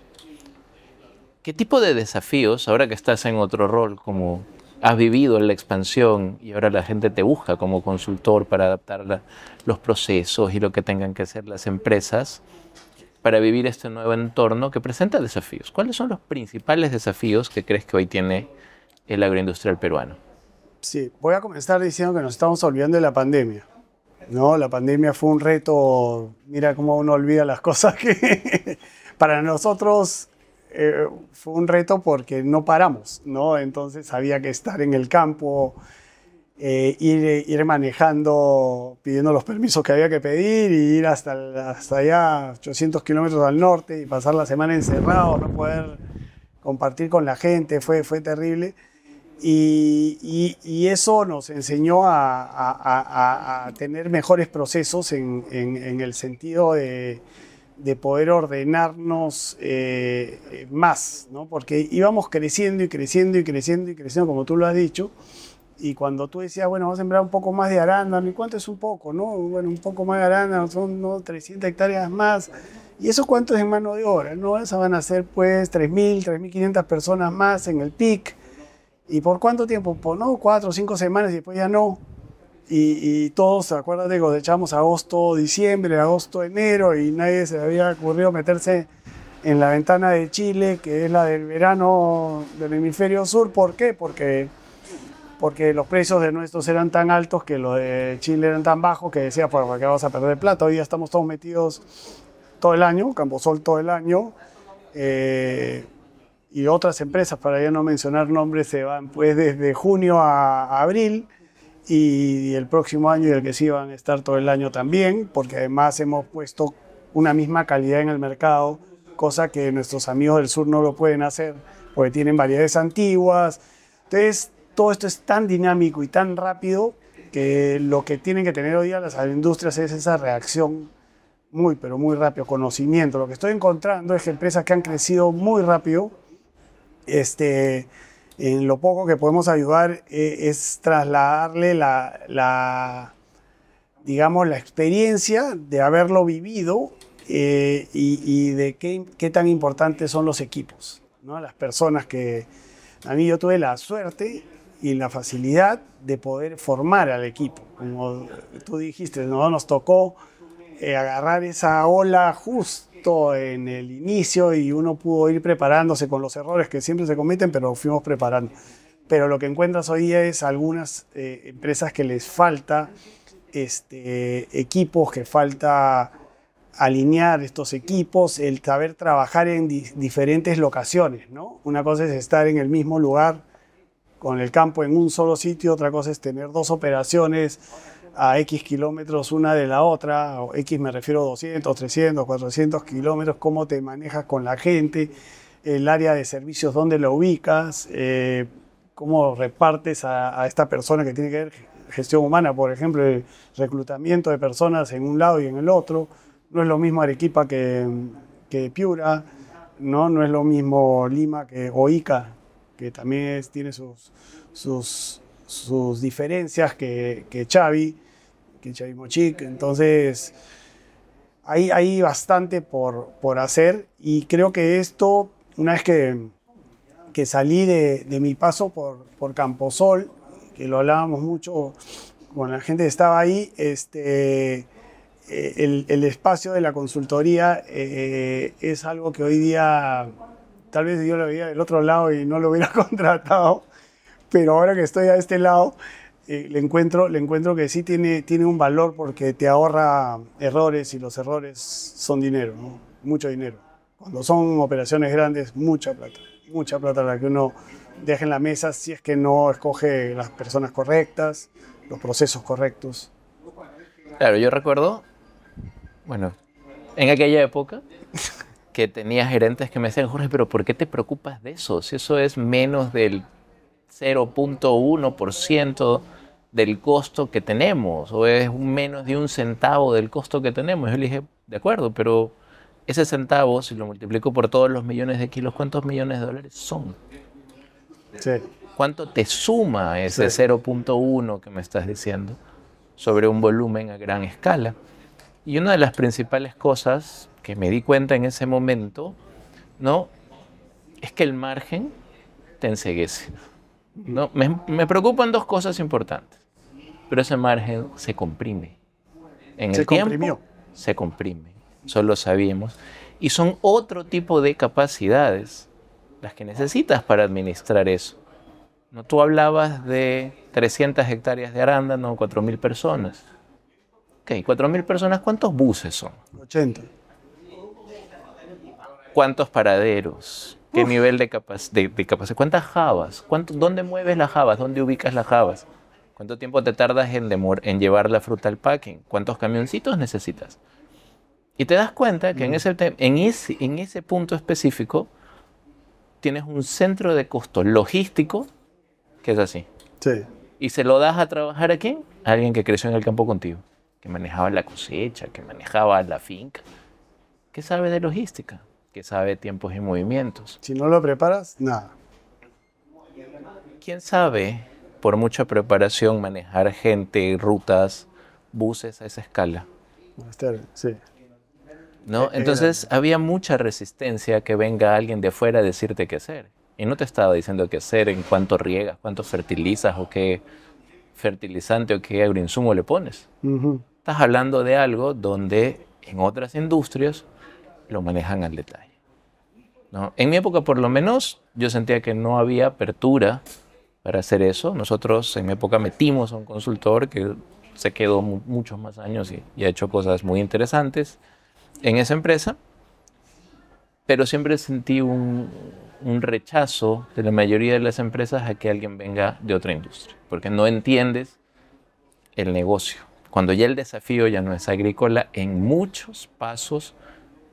Speaker 1: ¿Qué tipo de desafíos, ahora que estás en otro rol, como has vivido en la expansión y ahora la gente te busca como consultor para adaptar los procesos y lo que tengan que hacer las empresas para vivir este nuevo entorno que presenta desafíos? ¿Cuáles son los principales desafíos que crees que hoy tiene el agroindustrial peruano?
Speaker 2: Sí, voy a comenzar diciendo que nos estamos olvidando de la pandemia, ¿no? La pandemia fue un reto, mira cómo uno olvida las cosas que para nosotros fue un reto porque no paramos, ¿no? Entonces había que estar en el campo, ir manejando, pidiendo los permisos que había que pedir y ir hasta allá, 800 kilómetros al norte y pasar la semana encerrado, no poder compartir con la gente, fue terrible. Y eso nos enseñó a tener mejores procesos en el sentido de poder ordenarnos más, ¿no? Porque íbamos creciendo y creciendo y creciendo y creciendo, como tú lo has dicho, y cuando tú decías, bueno, vamos a sembrar un poco más de arándano, ¿y cuánto es un poco, no? Bueno, un poco más de arándano, son, ¿no?, 300 hectáreas más. ¿Y eso cuánto es en mano de obra? ¿No? Esas van a ser pues 3.000, 3.500 personas más en el PIC. ¿Y por cuánto tiempo? Pues no, 4 o 5 semanas y después ya no. Y todos, acuérdate, cosechamos agosto, diciembre, agosto, enero, y nadie se le había ocurrido meterse en la ventana de Chile, que es la del verano del hemisferio sur. ¿Por qué? Porque los precios de nuestros eran tan altos que los de Chile eran tan bajos que decía, pues, ¿para qué vamos a perder plata? Hoy ya estamos todos metidos todo el año, Camposol todo el año. Y otras empresas, para ya no mencionar nombres, se van pues desde junio a abril, y el próximo año y el que sí van a estar todo el año también, porque además hemos puesto una misma calidad en el mercado, cosa que nuestros amigos del sur no lo pueden hacer porque tienen variedades antiguas. Entonces, todo esto es tan dinámico y tan rápido que lo que tienen que tener hoy día las agroindustrias es esa reacción muy, pero muy rápido, conocimiento. Lo que estoy encontrando es que empresas que han crecido muy rápido, en lo poco que podemos ayudar es trasladarle digamos, la experiencia de haberlo vivido, y de qué tan importantes son los equipos, ¿no? Las personas que... A mí yo tuve la suerte y la facilidad de poder formar al equipo. Como tú dijiste, ¿no? Nos tocó agarrar esa ola justo en el inicio y uno pudo ir preparándose con los errores que siempre se cometen, pero fuimos preparando. Pero lo que encuentras hoy día es algunas empresas que les falta equipos, que falta alinear estos equipos, el saber trabajar en diferentes locaciones, ¿no? Una cosa es estar en el mismo lugar con el campo en un solo sitio, otra cosa es tener dos operaciones a X kilómetros una de la otra, o X me refiero a 200, 300, 400 kilómetros, cómo te manejas con la gente, el área de servicios, dónde lo ubicas, cómo repartes a esta persona que tiene que ver gestión humana, por ejemplo, el reclutamiento de personas en un lado y en el otro. No es lo mismo Arequipa que Piura, no es lo mismo Lima o Ica, que también tiene sus diferencias que Chavi Mochic. Entonces, hay bastante por hacer, y creo que esto, una vez que salí de mi paso por Camposol, que lo hablábamos mucho con la gente que estaba ahí, el espacio de la consultoría es algo que hoy día, tal vez yo lo veía del otro lado y no lo hubiera contratado, pero ahora que estoy a este lado, le encuentro que sí tiene un valor, porque te ahorra errores, y los errores son dinero, ¿no? Mucho dinero. Cuando son operaciones grandes, mucha plata la que uno deja en la mesa si es que no escoge las personas correctas, los procesos correctos.
Speaker 1: Claro, yo recuerdo, bueno, en aquella época que tenía gerentes que me decían, Jorge, pero ¿por qué te preocupas de eso? Si eso es menos del 0.1% del costo que tenemos, o es menos de 1 centavo del costo que tenemos. Yo le dije, de acuerdo, pero ese centavo, si lo multiplico por todos los millones de kilos, ¿cuántos millones de dólares son?
Speaker 2: Sí.
Speaker 1: ¿Cuánto te suma ese 0.1 que me estás diciendo sobre un volumen a gran escala? Y una de las principales cosas que me di cuenta en ese momento, ¿no?, es que el margen te enceguece. ¿No? Me preocupan dos cosas importantes, pero ese margen se comprime. En el tiempo se comprime, eso lo sabíamos. Y son otro tipo de capacidades las que necesitas para administrar eso. ¿No? Tú hablabas de 300 hectáreas de arándano, 4.000 personas. Ok, 4.000 personas, ¿cuántos buses son?
Speaker 2: 80.
Speaker 1: ¿Cuántos paraderos? ¿Qué nivel de capacidad? ¿Cuántas jabas? ¿Dónde mueves las jabas? ¿Dónde ubicas las jabas? ¿Cuánto tiempo te tardas en llevar la fruta al packing? ¿Cuántos camioncitos necesitas? Y te das cuenta que en ese punto específico tienes un centro de costo logístico que es así.
Speaker 2: Sí.
Speaker 1: ¿Y se lo das a trabajar a quién? A alguien que creció en el campo contigo, que manejaba la cosecha, que manejaba la finca, que sabe de logística, que sabe de tiempos y movimientos.
Speaker 2: Si no lo preparas, nada.
Speaker 1: ¿Quién sabe, por mucha preparación, manejar gente, rutas, buses a esa escala?
Speaker 2: Sí.
Speaker 1: ¿No? Entonces había mucha resistencia a que venga alguien de afuera a decirte qué hacer. Y no te estaba diciendo qué hacer, en cuánto riegas, cuánto fertilizas o qué fertilizante o qué agroinsumo le pones. Estás hablando de algo donde en otras industrias lo manejan al detalle, ¿no? En mi época, por lo menos, yo sentía que no había apertura para hacer eso. Nosotros en mi época metimos a un consultor que se quedó muchos más años y ha hecho cosas muy interesantes en esa empresa, pero siempre sentí un rechazo de la mayoría de las empresas a que alguien venga de otra industria, porque no entiendes el negocio. Cuando ya el desafío ya no es agrícola en muchos pasos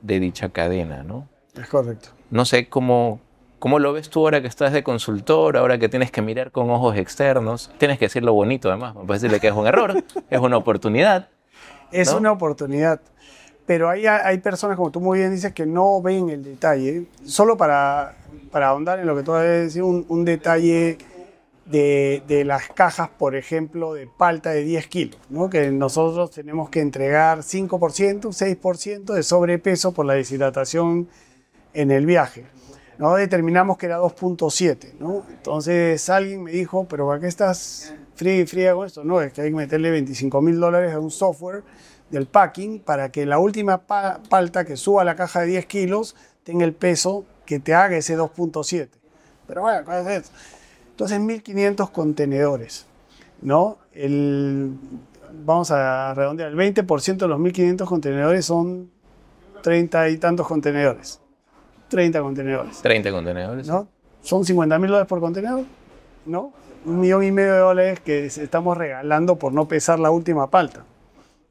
Speaker 1: de dicha cadena, ¿no?
Speaker 2: Es correcto.
Speaker 1: No sé cómo lo ves tú ahora que estás de consultor, ahora que tienes que mirar con ojos externos. Tienes que decirlo bonito además, no puedes decirle que es un error, es una oportunidad.
Speaker 2: Es
Speaker 1: ¿no?
Speaker 2: una oportunidad. Pero hay personas, como tú muy bien dices, que no ven el detalle. Solo para ahondar en lo que tú vas a decir, un detalle de las cajas, por ejemplo, de palta de 10 kilos, ¿no? Que nosotros tenemos que entregar 5%, 6% de sobrepeso por la deshidratación en el viaje. No determinamos que era 2.7, ¿no? Entonces alguien me dijo, pero ¿para qué estás fría con esto? No, es que hay que meterle $25.000 a un software del packing para que la última palta que suba a la caja de 10 kilos tenga el peso que te haga ese 2.7. Pero bueno, ¿cuál es eso? Entonces 1.500 contenedores, ¿no? Vamos a redondear, el 20% de los 1.500 contenedores son 30 y tantos contenedores. 30 contenedores.
Speaker 1: 30 contenedores.
Speaker 2: ¿No? Son $50.000 por contenedor, ¿no? $1.500.000 que estamos regalando por no pesar la última palta.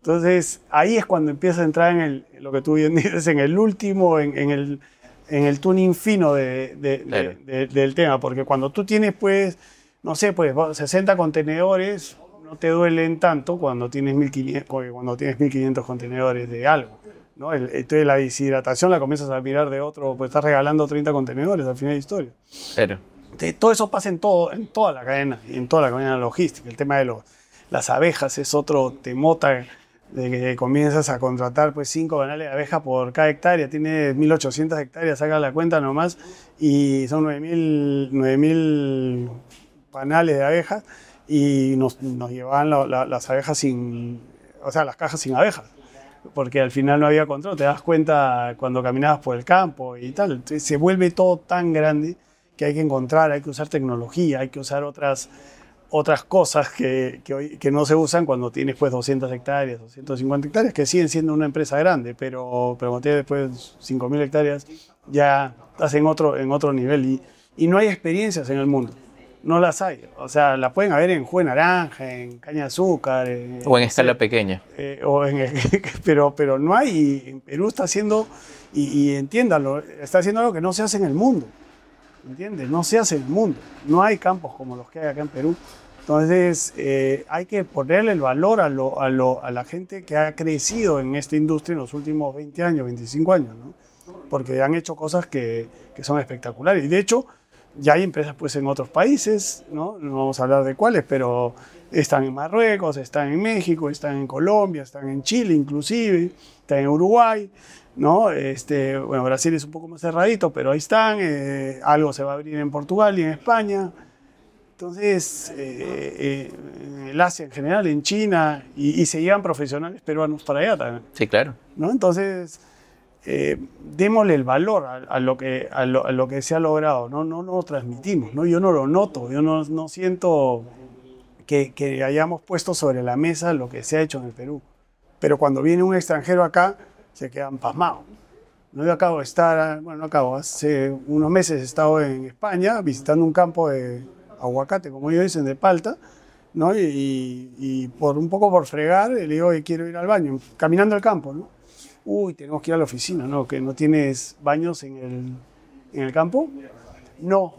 Speaker 2: Entonces, ahí es cuando empieza a entrar en lo que tú bien dices, en el último, en el tuning fino del tema. Porque cuando tú tienes, pues, no sé, pues 60 contenedores, no te duelen tanto cuando tienes 1.500 contenedores de algo, ¿no? Entonces la deshidratación la comienzas a mirar de otro, pues estás regalando 30 contenedores al final de la historia.
Speaker 1: Pero
Speaker 2: Todo eso pasa en toda la cadena, en toda la cadena logística. El tema de las abejas es otro temota, de que comienzas a contratar pues 5 banales de abeja por cada hectárea. Tienes 1.800 hectáreas, saca la cuenta nomás, y son 9.000 panales de abejas, y nos llevaban las abejas las cajas sin abejas, porque al final no había control. Te das cuenta cuando caminabas por el campo y tal. Entonces se vuelve todo tan grande que hay que usar tecnología, hay que usar otras cosas que no se usan cuando tienes pues 200 hectáreas, 250 hectáreas, que siguen siendo una empresa grande, pero cuando tienes después 5.000 hectáreas ya estás en otro nivel, y no hay experiencias en el mundo, no las hay. O sea, las pueden haber en jugo de naranja, en caña de azúcar.
Speaker 1: O en escala pequeña.
Speaker 2: Pero no hay. En Perú está haciendo, y entiéndalo, está haciendo algo que no se hace en el mundo. ¿Entiendes? No se hace en el mundo. No hay campos como los que hay acá en Perú. Entonces, hay que ponerle el valor a la gente que ha crecido en esta industria en los últimos 20 años, 25 años, ¿no? Porque han hecho cosas que son espectaculares. Y de hecho, ya hay empresas pues, en otros países, ¿no? No vamos a hablar de cuáles, pero Están en Marruecos, están en México, están en Colombia, están en Chile inclusive, están en Uruguay, ¿no? Bueno, Brasil es un poco más cerradito, pero ahí están. Algo se va a abrir en Portugal y en España. Entonces, en el Asia en general, en China, y se llevan profesionales peruanos para allá también.
Speaker 1: Sí, claro.
Speaker 2: ¿No? Entonces, démosle el valor a lo que se ha logrado, no lo transmitimos, ¿no? Yo no lo noto, yo no siento que hayamos puesto sobre la mesa lo que se ha hecho en el Perú. Pero cuando viene un extranjero acá, se quedan pasmados. ¿No? Yo acabo de estar, hace unos meses he estado en España visitando un campo de aguacate, como ellos dicen, de palta, ¿no? Y un poco por fregar, le digo que quiero ir al baño, caminando al campo, ¿no? Uy, tenemos que ir a la oficina, ¿no? ¿Que no tienes baños en el campo? No.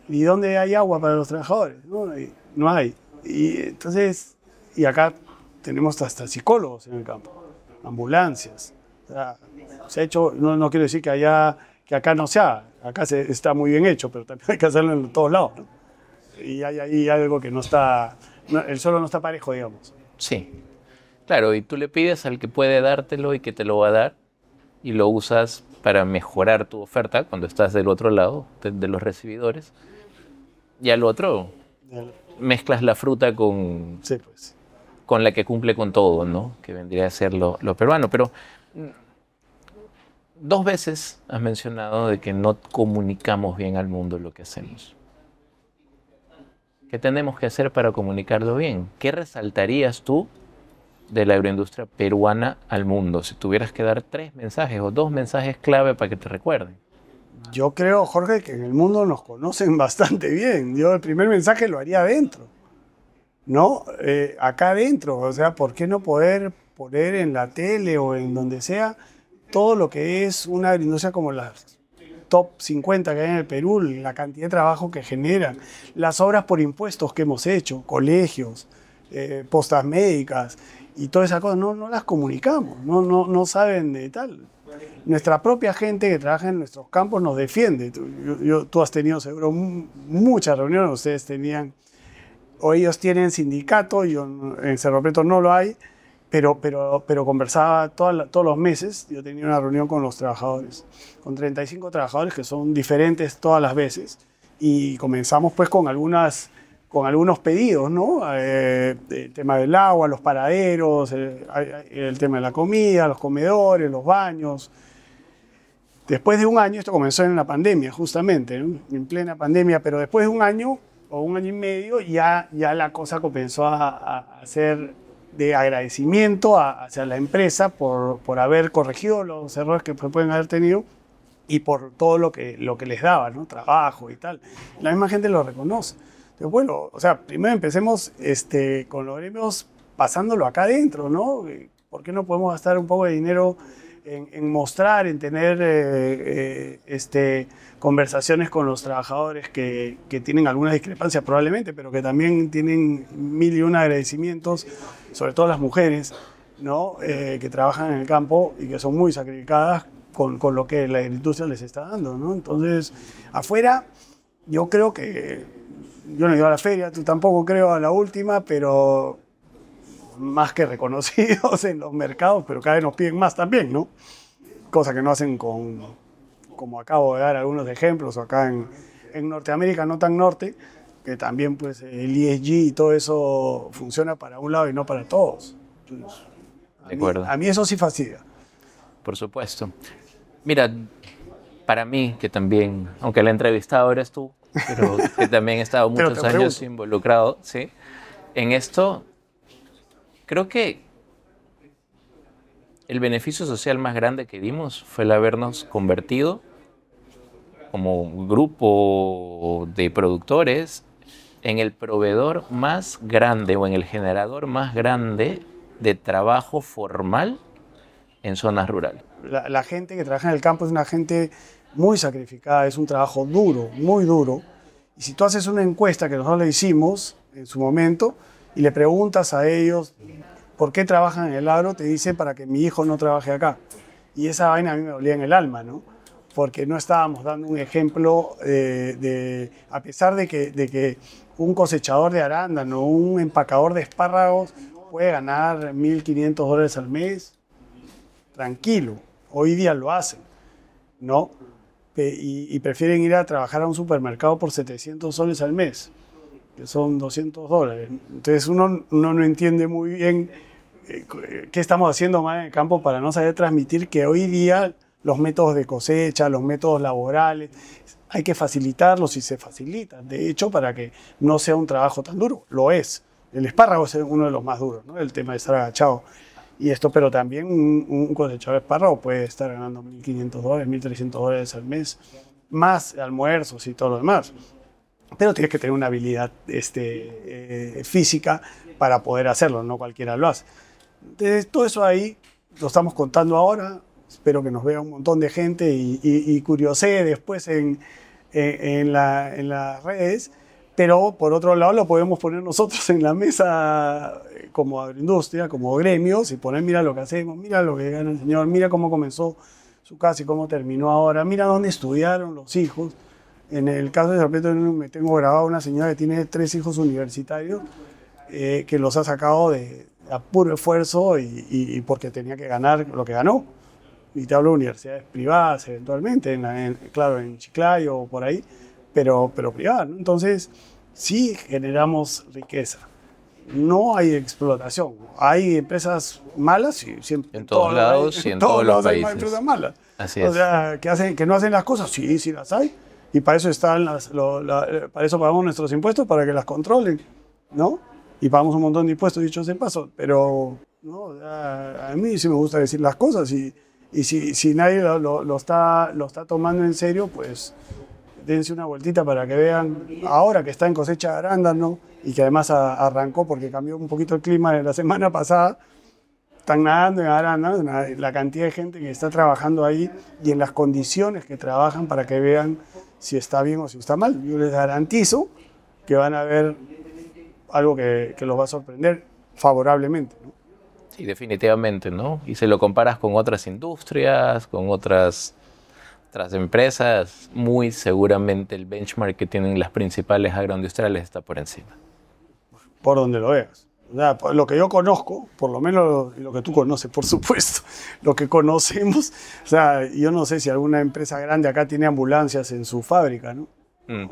Speaker 2: ¿Y dónde hay agua para los trabajadores? No hay. Y entonces, y acá tenemos hasta psicólogos en el campo, ambulancias. O sea, se ha hecho, no quiero decir que acá no se haga, acá está muy bien hecho, pero también hay que hacerlo en todos lados, ¿no? Y hay ahí algo que el suelo no está parejo, digamos.
Speaker 1: Sí, claro, y tú le pides al que puede dártelo y que te lo va a dar, y lo usas para mejorar tu oferta cuando estás del otro lado, de los recibidores, y al otro mezclas la fruta con la que cumple con todo, ¿no? Que vendría a ser lo peruano. Pero 2 veces has mencionado de que no comunicamos bien al mundo lo que hacemos. ¿Qué tenemos que hacer para comunicarlo bien? ¿Qué resaltarías tú de la agroindustria peruana al mundo? Si tuvieras que dar 3 mensajes o 2 mensajes clave para que te recuerden.
Speaker 2: Yo creo, Jorge, que en el mundo nos conocen bastante bien. Yo el primer mensaje lo haría adentro, ¿no? Acá adentro, o sea, ¿por qué no poder poner en la tele o en donde sea todo lo que es una agroindustria como las top 50 que hay en el Perú, la cantidad de trabajo que generan, las obras por impuestos que hemos hecho, colegios, postas médicas y todas esas cosas, no las comunicamos, no saben de tal. Nuestra propia gente que trabaja en nuestros campos nos defiende. Tú has tenido seguro muchas reuniones, ustedes tenían, o ellos tienen sindicato, yo en Cerro Preto no lo hay, pero conversaba todos los meses. Yo tenía una reunión con los trabajadores, con 35 trabajadores que son diferentes todas las veces, y comenzamos pues con algunos pedidos, ¿no? El tema del agua, los paraderos, el tema de la comida, los comedores, los baños. Después de un año, esto comenzó en la pandemia justamente, ¿no? En plena pandemia, pero después de un año o un año y medio ya la cosa comenzó a ser de agradecimiento hacia la empresa por haber corregido los errores que pueden haber tenido y por todo lo que les daba, ¿no? Trabajo y tal. La misma gente lo reconoce. Entonces, bueno, o sea, primero empecemos con los gremios pasándolo acá adentro, ¿no? ¿Por qué no podemos gastar un poco de dinero en mostrar, en tener conversaciones con los trabajadores que tienen algunas discrepancias probablemente, pero que también tienen 1001 agradecimientos, sobre todo las mujeres, ¿no? Que trabajan en el campo y que son muy sacrificadas con lo que la industria les está dando, ¿no? Entonces, afuera, yo creo que, yo no he ido a la feria, tú tampoco creo a la última, pero más que reconocidos en los mercados, pero cada vez nos piden más también, ¿no? Cosa que no hacen como acabo de dar algunos ejemplos, o acá en Norteamérica, no tan norte, que también pues el ESG y todo eso funciona para un lado y no para todos. Entonces,
Speaker 1: de acuerdo.
Speaker 2: A mí eso sí fastidia.
Speaker 1: Por supuesto. Mira, para mí, que también, aunque la entrevistada eres tú, pero que también he estado muchos años involucrado, ¿sí? En esto, creo que el beneficio social más grande que dimos fue el habernos convertido como grupo de productores en el proveedor más grande o en el generador más grande de trabajo formal en zonas rurales.
Speaker 2: La gente que trabaja en el campo es una gente muy sacrificada, es un trabajo duro, muy duro. Y si tú haces una encuesta que nosotros le hicimos en su momento y le preguntas a ellos por qué trabajan en el agro, te dicen para que mi hijo no trabaje acá. Y esa vaina a mí me dolía en el alma, ¿no? porque no estábamos dando un ejemplo a pesar de que un cosechador de arándano, un empacador de espárragos puede ganar $1.500 al mes, tranquilo, hoy día lo hacen, ¿no? Y prefieren ir a trabajar a un supermercado por $700 al mes, que son $200. Entonces uno no entiende muy bien qué estamos haciendo mal en el campo para no saber transmitir que hoy día los métodos de cosecha, los métodos laborales, hay que facilitarlos y se facilitan, de hecho, para que no sea un trabajo tan duro. Lo es. El espárrago es uno de los más duros, ¿no? El tema de estar agachado. Pero también un cosechador de espárrago puede estar ganando $1.500, $1.300 al mes, más almuerzos y todo lo demás. Pero tienes que tener una habilidad física para poder hacerlo, no cualquiera lo hace. Entonces, todo eso ahí lo estamos contando ahora. Espero que nos vea un montón de gente y curiosee después en las redes. Pero por otro lado lo podemos poner nosotros en la mesa como agroindustria, como gremios, y poner, mira lo que hacemos, mira lo que gana el señor, mira cómo comenzó su casa y cómo terminó ahora, mira dónde estudiaron los hijos. En el caso de Sarmiento me tengo grabado una señora que tiene 3 hijos universitarios que los ha sacado a puro esfuerzo y porque tenía que ganar lo que ganó. Y te hablo de universidades privadas eventualmente, claro, en Chiclayo o por ahí, pero privadas, ¿no? Entonces, sí generamos riqueza. No hay explotación. Hay empresas malas y siempre.
Speaker 1: En todos lados y en todos los países.
Speaker 2: Hay empresas malas.
Speaker 1: Así es.
Speaker 2: O sea, que no hacen las cosas, sí las hay. Y para eso para eso pagamos nuestros impuestos, para que las controlen, ¿no? Y pagamos un montón de impuestos, dicho sea de paso. Pero no, a mí sí me gusta decir las cosas y si nadie lo está tomando en serio, pues dense una vueltita para que vean, ahora que está en cosecha de arándano y que además arrancó porque cambió un poquito el clima de la semana pasada, están nadando en arándano, la cantidad de gente que está trabajando ahí y en las condiciones que trabajan para que vean si está bien o si está mal. Yo les garantizo que van a ver algo que los va a sorprender favorablemente, ¿no?
Speaker 1: Sí, definitivamente, ¿no? Y si lo comparas con otras industrias, con otras empresas, muy seguramente el benchmark que tienen las principales agroindustriales está por encima.
Speaker 2: Por donde lo veas. O sea, lo que yo conozco, por lo menos lo que tú conoces, por supuesto, lo que conocemos, o sea, yo no sé si alguna empresa grande acá tiene ambulancias en su fábrica, ¿no?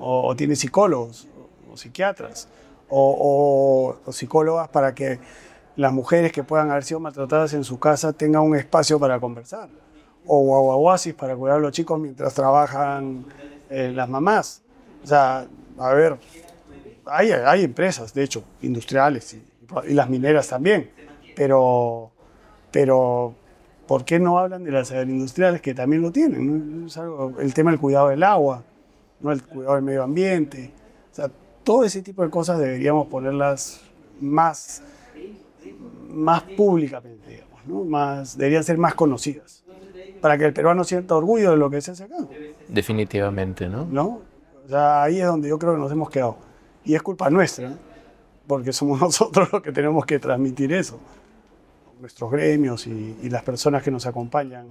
Speaker 2: O tiene psicólogos, o psiquiatras, o psicólogas para que las mujeres que puedan haber sido maltratadas en su casa tengan un espacio para conversar, o guaguaguasis para cuidar a los chicos mientras trabajan las mamás. O sea, a ver, hay empresas, de hecho, industriales y las mineras también, pero ¿por qué no hablan de las agroindustriales que también lo tienen? ¿No? Es el tema del cuidado del agua, ¿no? El cuidado del medio ambiente. O sea, todo ese tipo de cosas deberíamos ponerlas más públicamente, digamos, ¿no? Deberían ser más conocidas, para que el peruano sienta orgullo de lo que se hace acá.
Speaker 1: Definitivamente, ¿no?
Speaker 2: ¿No? O sea, ahí es donde yo creo que nos hemos quedado. Y es culpa nuestra, ¿no? Porque somos nosotros los que tenemos que transmitir eso. Nuestros gremios y las personas que nos acompañan.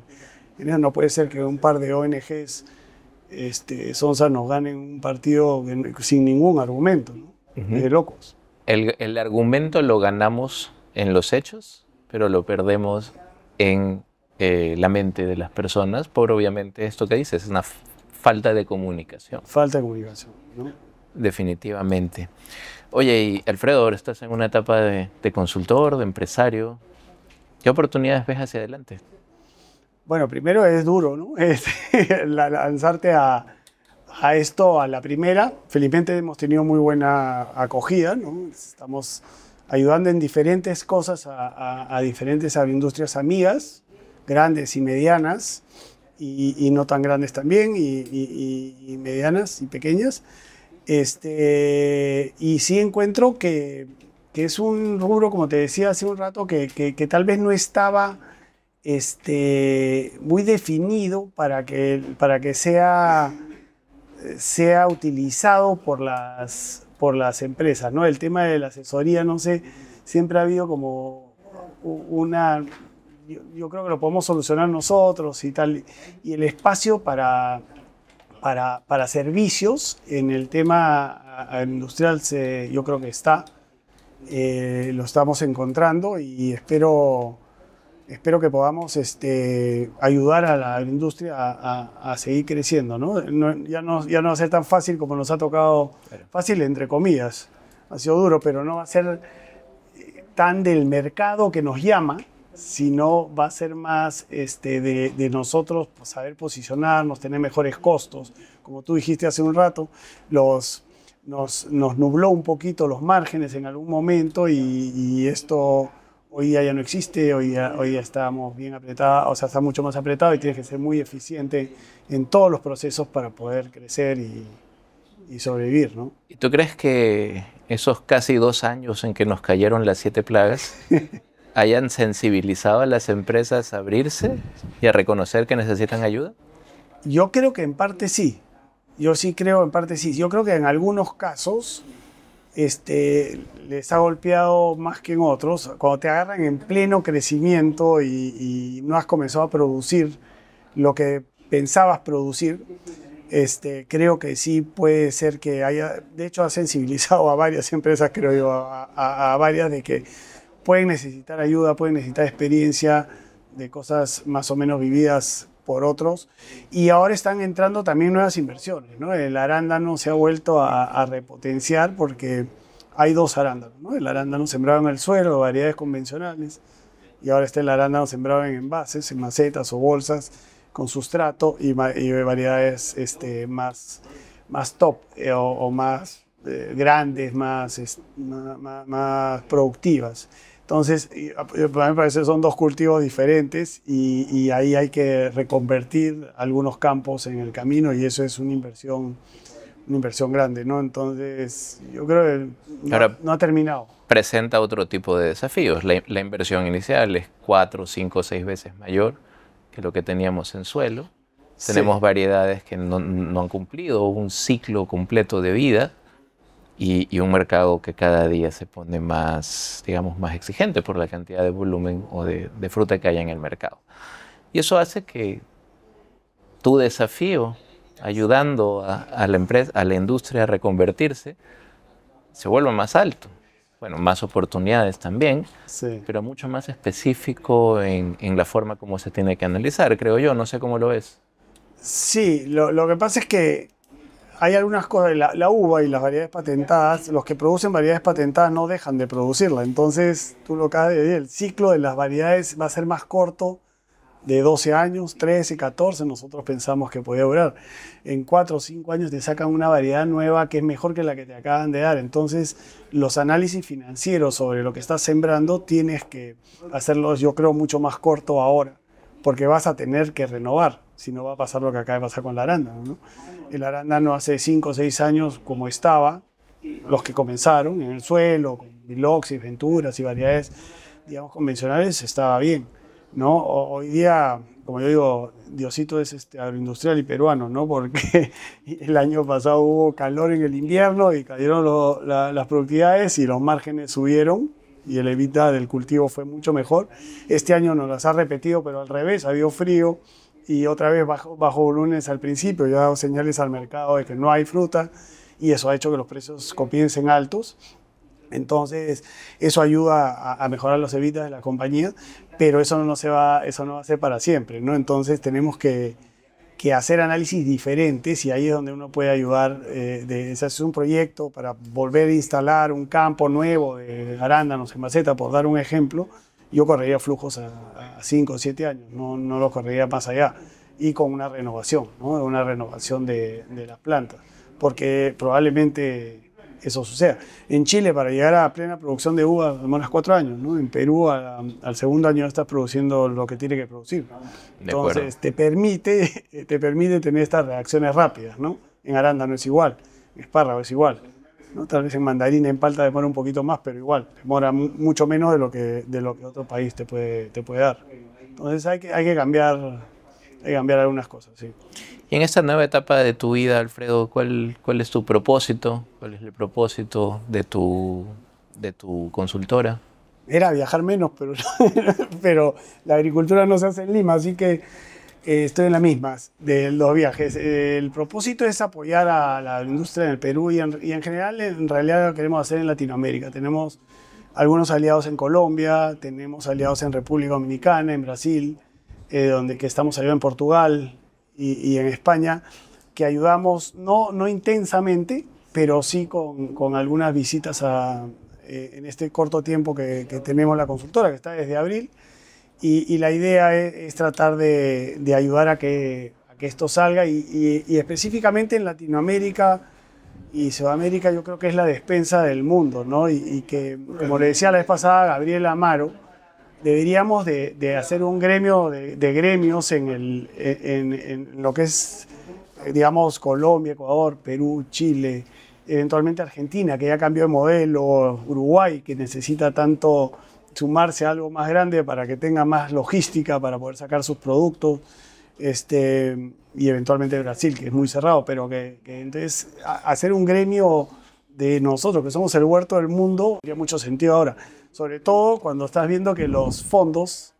Speaker 2: No puede ser que un par de ONGs Sonsa nos ganen un partido sin ningún argumento, ¿no? De locos.
Speaker 1: El argumento lo ganamos en los hechos, pero lo perdemos en la mente de las personas por, obviamente, esto que dices, es una falta de comunicación.
Speaker 2: Falta de comunicación, ¿no?
Speaker 1: Definitivamente. Oye, y Alfredo, ahora estás en una etapa de consultor, de empresario. ¿Qué oportunidades ves hacia adelante?
Speaker 2: Bueno, primero es duro, ¿no? Lanzarte a esto a la primera. Felizmente hemos tenido muy buena acogida, ¿no? Estamos ayudando en diferentes cosas a diferentes agroindustrias amigas, grandes y medianas, y no tan grandes también, y medianas y pequeñas. Y sí encuentro que es un rubro, como te decía hace un rato, que tal vez no estaba muy definido para que sea utilizado por las empresas, ¿no? El tema de la asesoría, no sé, siempre ha habido como una yo creo que lo podemos solucionar nosotros y tal. Y el espacio para servicios en el tema industrial yo creo que lo estamos encontrando y espero que podamos ayudar a la industria a seguir creciendo, ¿no? Ya no va a ser tan fácil como nos ha tocado, fácil entre comillas, ha sido duro, pero no va a ser tan del mercado que nos llama, sino va a ser más de nosotros pues, saber posicionarnos, tener mejores costos. Como tú dijiste hace un rato, nos nubló un poquito los márgenes en algún momento y esto hoy día ya no existe, hoy ya estamos bien apretados, o sea, está mucho más apretado y tienes que ser muy eficiente en todos los procesos para poder crecer y sobrevivir, ¿no?
Speaker 1: ¿Y tú crees que esos casi 2 años en que nos cayeron las 7 plagas hayan sensibilizado a las empresas a abrirse y a reconocer que necesitan ayuda?
Speaker 2: Yo creo que en parte sí. Yo sí creo en parte sí. Yo creo que en algunos casos les ha golpeado más que en otros. Cuando te agarran en pleno crecimiento y no has comenzado a producir lo que pensabas producir, creo que sí puede ser que haya, de hecho ha sensibilizado a varias empresas, creo yo, a varias de que pueden necesitar ayuda, pueden necesitar experiencia de cosas más o menos vividas por otros. Y ahora están entrando también nuevas inversiones, ¿no? El arándano se ha vuelto a repotenciar porque hay 2 arándanos, ¿no? El arándano sembrado en el suelo, de variedades convencionales, y ahora está el arándano sembrado en envases, en macetas o bolsas, con sustrato y variedades más top o más grandes, más productivas. Entonces, para mí me parece que son 2 cultivos diferentes y ahí hay que reconvertir algunos campos en el camino y eso es una inversión grande, ¿no? Entonces, yo creo que no ha terminado.
Speaker 1: Presenta otro tipo de desafíos. La inversión inicial es 4, 5, 6 veces mayor que lo que teníamos en suelo. Sí. Tenemos variedades que no han cumplido un ciclo completo de vida. Y un mercado que cada día se pone más, digamos, más exigente por la cantidad de volumen o de fruta que hay en el mercado. Y eso hace que tu desafío, ayudando a la empresa, a la industria a reconvertirse, se vuelva más alto. Bueno, más oportunidades también, sí, pero mucho más específico en la forma como se tiene que analizar, creo yo. No sé cómo lo ves.
Speaker 2: Sí, lo que pasa es que hay algunas cosas, la uva y las variedades patentadas, los que producen variedades patentadas no dejan de producirla. Entonces, tú lo acabas de decir, el ciclo de las variedades va a ser más corto, de 12 años, 13, 14, nosotros pensamos que podía durar. En 4 o 5 años te sacan una variedad nueva que es mejor que la que te acaban de dar. Entonces, los análisis financieros sobre lo que estás sembrando tienes que hacerlos, yo creo, mucho más corto ahora, porque vas a tener que renovar. Si no va a pasar lo que acaba de pasar con el arándano, ¿no? El arándano hace 5 o 6 años, como estaba, los que comenzaron en el suelo, con Biloxis, Venturas y variedades, digamos, convencionales, estaba bien, ¿no? Hoy día, como yo digo, Diosito es agroindustrial y peruano, ¿no? Porque el año pasado hubo calor en el invierno y cayeron las productividades y los márgenes subieron y el EBITDA del cultivo fue mucho mejor. Este año nos las ha repetido, pero al revés, ha habido frío y otra vez bajo volúmenes al principio. Yo he dado señales al mercado de que no hay fruta y eso ha hecho que los precios comiencen altos. Entonces, eso ayuda a mejorar los EBITDAs de la compañía, pero eso no va a ser para siempre, ¿no? Entonces, tenemos que hacer análisis diferentes y ahí es donde uno puede ayudar. Se hace un proyecto para volver a instalar un campo nuevo de arándanos en maceta, por dar un ejemplo. Yo correría flujos a 5 o 7 años, no los correría más allá, y con una renovación, ¿no? Una renovación de las plantas, porque probablemente eso suceda. En Chile, para llegar a plena producción de uva, demoras 4 años, ¿no? En Perú, al segundo año ya estás produciendo lo que tiene que producir. Entonces, te permite tener estas reacciones rápidas, ¿no? En arándano es igual, en espárrago es igual, ¿no? Tal vez en mandarina, en palta demora un poquito más, pero igual, demora mucho menos de lo que otro país te puede dar. Entonces hay que cambiar algunas cosas, sí.
Speaker 1: Y en esta nueva etapa de tu vida, Alfredo, ¿cuál es tu propósito? ¿Cuál es el propósito de tu consultora?
Speaker 2: era viajar menos, pero la agricultura no se hace en Lima, así que estoy en las mismas de los viajes. El propósito es apoyar a la industria en el Perú y en general, en realidad lo queremos hacer en Latinoamérica. Tenemos algunos aliados en Colombia, tenemos aliados en República Dominicana, en Brasil, que estamos ayudando en Portugal y en España, que ayudamos no intensamente, pero sí con algunas visitas en este corto tiempo que tenemos la consultora, que está desde abril. Y la idea es tratar de ayudar a que esto salga y específicamente en Latinoamérica y Sudamérica yo creo que es la despensa del mundo, ¿no? Y que, como le decía la vez pasada a Gabriel Amaro, deberíamos de hacer un gremio de gremios en lo que es, digamos, Colombia, Ecuador, Perú, Chile, eventualmente Argentina, que ya cambió de modelo, Uruguay, que necesita tanto sumarse a algo más grande para que tenga más logística para poder sacar sus productos, y eventualmente Brasil, que es muy cerrado, pero que entonces hacer un gremio de nosotros, que somos el huerto del mundo, tiene mucho sentido ahora, sobre todo cuando estás viendo que los fondos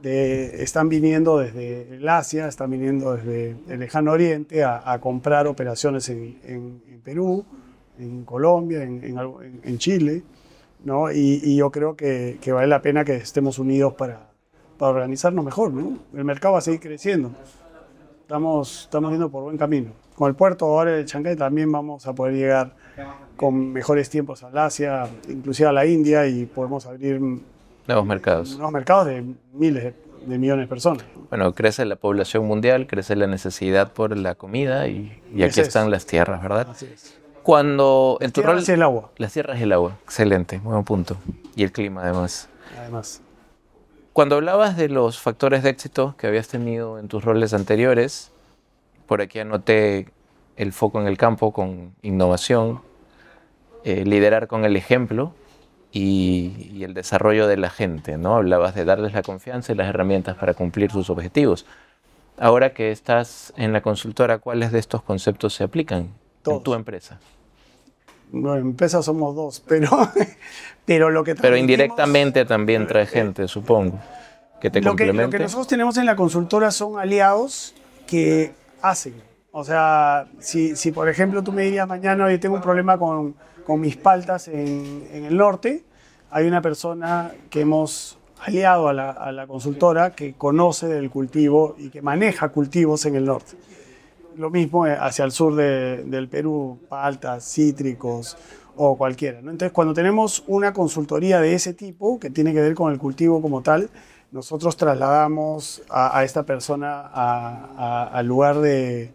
Speaker 2: están viniendo desde el Asia, están viniendo desde el lejano oriente a comprar operaciones en Perú, en Colombia, en Chile, ¿no? Y yo creo que vale la pena que estemos unidos para organizarnos mejor, ¿no? El mercado va a seguir creciendo. Estamos yendo por buen camino. Con el puerto ahora de Chancay también vamos a poder llegar con mejores tiempos al Asia, inclusive a la India, y podemos abrir
Speaker 1: nuevos mercados.
Speaker 2: Nuevos mercados de miles de millones de personas.
Speaker 1: Bueno, crece la población mundial, crece la necesidad por la comida y aquí están las tierras, ¿verdad?
Speaker 2: Así es.
Speaker 1: Cuando en tu rol,
Speaker 2: Las tierras y el agua.
Speaker 1: Las tierras y el agua, excelente, buen punto. Y el clima además.
Speaker 2: Además.
Speaker 1: Cuando hablabas de los factores de éxito que habías tenido en tus roles anteriores, por aquí anoté el foco en el campo con innovación, liderar con el ejemplo y el desarrollo de la gente, ¿no? Hablabas de darles la confianza y las herramientas para cumplir sus objetivos. Ahora que estás en la consultora, ¿cuáles de estos conceptos se aplican en tu empresa?
Speaker 2: Bueno, en empresa somos dos, pero lo que
Speaker 1: Pero indirectamente también trae gente, supongo, que te complemente.
Speaker 2: Lo que nosotros tenemos en la consultora son aliados que hacen. O sea, si por ejemplo tú me dirías mañana, oye, tengo un problema con mis paltas en el norte, hay una persona que hemos aliado a la consultora que conoce del cultivo y que maneja cultivos en el norte. Lo mismo hacia el sur del Perú, paltas, cítricos o cualquiera, ¿no? Entonces, cuando tenemos una consultoría de ese tipo, que tiene que ver con el cultivo como tal, nosotros trasladamos a esta persona al lugar del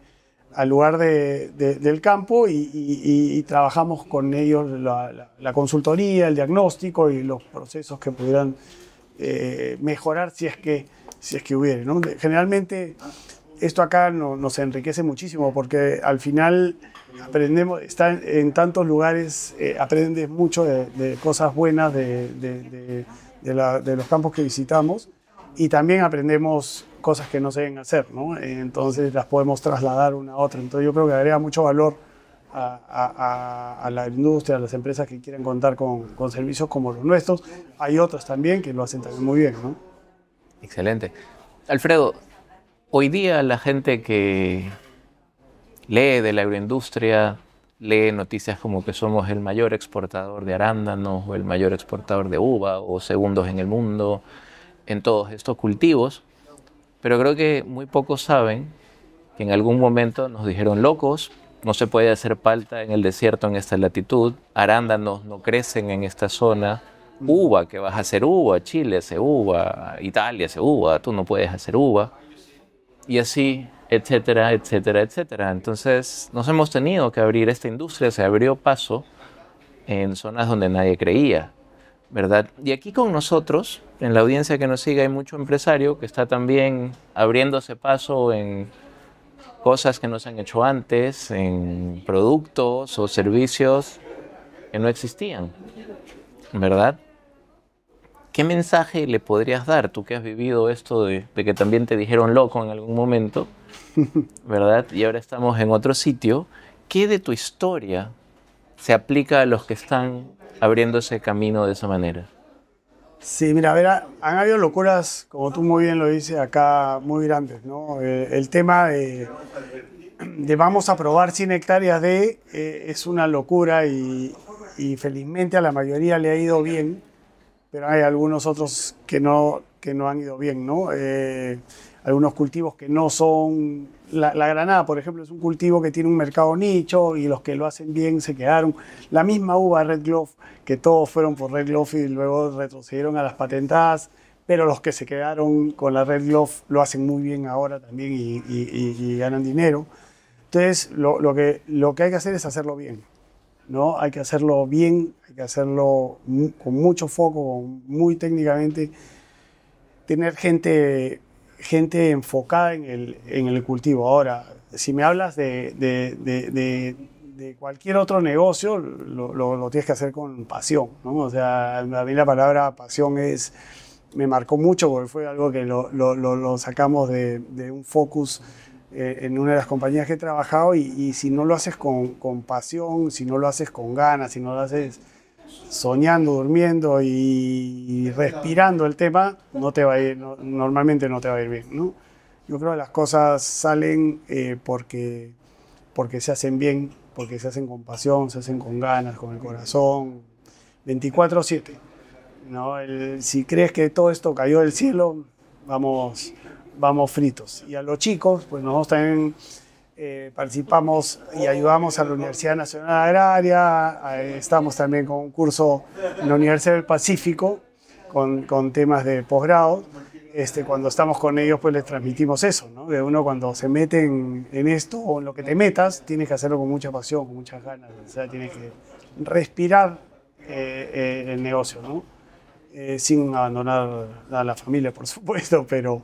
Speaker 2: campo y trabajamos con ellos la consultoría, el diagnóstico y los procesos que pudieran mejorar si es que hubiera, ¿no? Generalmente esto acá nos enriquece muchísimo porque al final aprendemos, está en tantos lugares, aprendes mucho de cosas buenas de los campos que visitamos y también aprendemos cosas que no se deben hacer, ¿no? Entonces las podemos trasladar una a otra. Entonces yo creo que agrega mucho valor a la industria, a las empresas que quieren contar con servicios como los nuestros. Hay otras también que lo hacen también muy bien, ¿no?
Speaker 1: Excelente. Alfredo, hoy día la gente que lee de la agroindustria, lee noticias como que somos el mayor exportador de arándanos o el mayor exportador de uva o segundos en el mundo en todos estos cultivos, pero creo que muy pocos saben que en algún momento nos dijeron locos, no se puede hacer palta en el desierto en esta latitud, arándanos no crecen en esta zona, uva, que vas a hacer uva, Chile hace uva, Italia hace uva, tú no puedes hacer uva. Y así, etcétera, etcétera, etcétera. Entonces nos hemos tenido que abrir, esta industria se abrió paso en zonas donde nadie creía, ¿verdad? Y aquí con nosotros, en la audiencia que nos sigue, hay mucho empresario que está también abriéndose paso en cosas que no se han hecho antes, en productos o servicios que no existían, ¿verdad? ¿Qué mensaje le podrías dar, tú que has vivido esto de que también te dijeron loco en algún momento, ¿verdad? Y ahora estamos en otro sitio. ¿Qué de tu historia se aplica a los que están abriendo ese camino de esa manera?
Speaker 2: Sí, mira, a ver, han habido locuras, como tú muy bien lo dices, acá muy grandes, ¿no? El tema de vamos a probar 100 hectáreas es una locura y felizmente a la mayoría le ha ido bien, pero hay algunos otros que no han ido bien, ¿no? Algunos cultivos que no son... La granada, por ejemplo, es un cultivo que tiene un mercado nicho y los que lo hacen bien se quedaron. La misma uva Red Glove, que todos fueron por Red Glove y luego retrocedieron a las patentadas, pero los que se quedaron con la Red Glove lo hacen muy bien ahora también y ganan dinero. Entonces, lo que hay que hacer es hacerlo bien, ¿no? Hay que hacerlo bien, hay que hacerlo con mucho foco, muy técnicamente, tener gente enfocada en el cultivo. Ahora, si me hablas de cualquier otro negocio, lo tienes que hacer con pasión, ¿no? O sea, a mí la palabra pasión me marcó mucho porque fue algo que lo sacamos de un focus en una de las compañías que he trabajado y si no lo haces con pasión, si no lo haces con ganas, si no lo haces soñando, durmiendo y respirando el tema, no te va a ir, normalmente no te va a ir bien, ¿no? Yo creo que las cosas salen porque se hacen bien, porque se hacen con pasión, se hacen con ganas, con el corazón, 24/7, ¿no? Si crees que todo esto cayó del cielo, vamos fritos. Y a los chicos, pues nosotros también participamos y ayudamos a la Universidad Nacional Agraria, estamos también con un curso en la Universidad del Pacífico con temas de posgrado. Cuando estamos con ellos, pues les transmitimos eso, ¿no? Que uno cuando se mete en esto o en lo que te metas, tienes que hacerlo con mucha pasión, con muchas ganas, o sea, tienes que respirar el negocio, ¿no? Sin abandonar a la familia, por supuesto, pero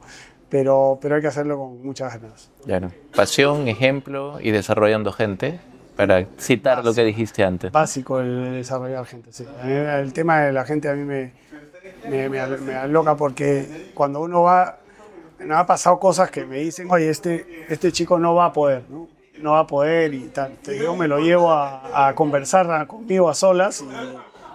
Speaker 2: hay que hacerlo con muchas ganas.
Speaker 1: Claro. Pasión, ejemplo y desarrollando gente, para citar básico, lo que dijiste antes.
Speaker 2: Básico el desarrollar gente, sí. El tema de la gente a mí me aloca porque cuando uno va, me ha pasado cosas que me dicen, oye, este chico no va a poder, ¿no? No va a poder y tal. Entonces yo me lo llevo a conversar conmigo a solas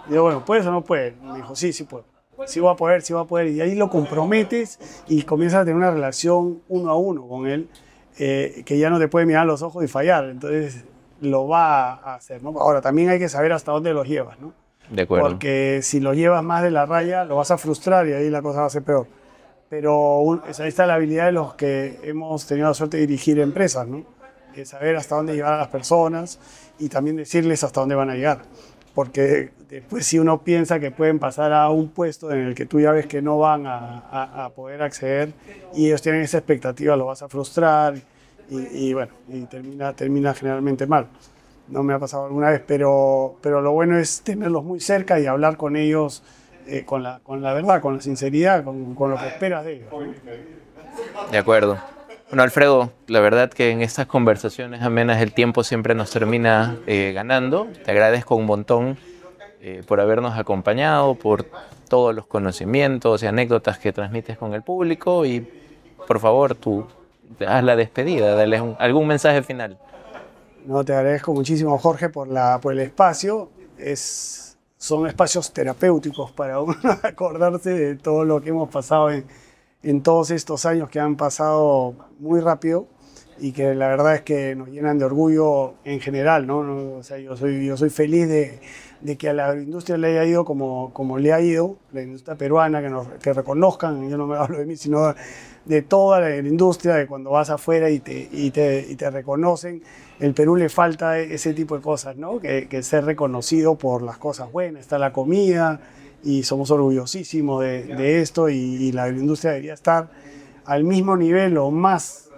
Speaker 2: y digo, bueno, ¿puedes o no puedes? Me dijo, sí puedo. Sí va a poder, sí va a poder. Y ahí lo comprometes y comienzas a tener una relación 1 a 1 con él, que ya no te puede mirar a los ojos y fallar. Entonces lo va a hacer, ¿no? Ahora, también hay que saber hasta dónde los llevas, ¿no?
Speaker 1: De acuerdo.
Speaker 2: Porque si lo llevas más de la raya, lo vas a frustrar y ahí la cosa va a ser peor. Pero ahí está la habilidad de los que hemos tenido la suerte de dirigir empresas, ¿no? Saber hasta dónde llevar a las personas y también decirles hasta dónde van a llegar. Porque después si uno piensa que pueden pasar a un puesto en el que tú ya ves que no van a poder acceder y ellos tienen esa expectativa, lo vas a frustrar y bueno, y termina generalmente mal. No me ha pasado alguna vez, pero lo bueno es tenerlos muy cerca y hablar con ellos con la verdad, con la sinceridad, con lo que esperas de ellos, ¿no?
Speaker 1: De acuerdo. Bueno, Alfredo, la verdad que en estas conversaciones amenas el tiempo siempre nos termina ganando. Te agradezco un montón por habernos acompañado, por todos los conocimientos y anécdotas que transmites con el público y por favor, tú haz la despedida, dale algún mensaje final.
Speaker 2: No, te agradezco muchísimo, Jorge, por el espacio. Son espacios terapéuticos para uno acordarse de todo lo que hemos pasado en todos estos años que han pasado muy rápido y que la verdad es que nos llenan de orgullo en general, ¿no? O sea, yo soy feliz de que a la agroindustria le haya ido como le ha ido, la industria peruana, que reconozcan, yo no me hablo de mí, sino de toda la industria, de cuando vas afuera y te reconocen. El Perú le falta ese tipo de cosas, ¿no? Que ser reconocido por las cosas buenas, está la comida, y somos orgullosísimos de esto y la agroindustria debería estar al mismo nivel o más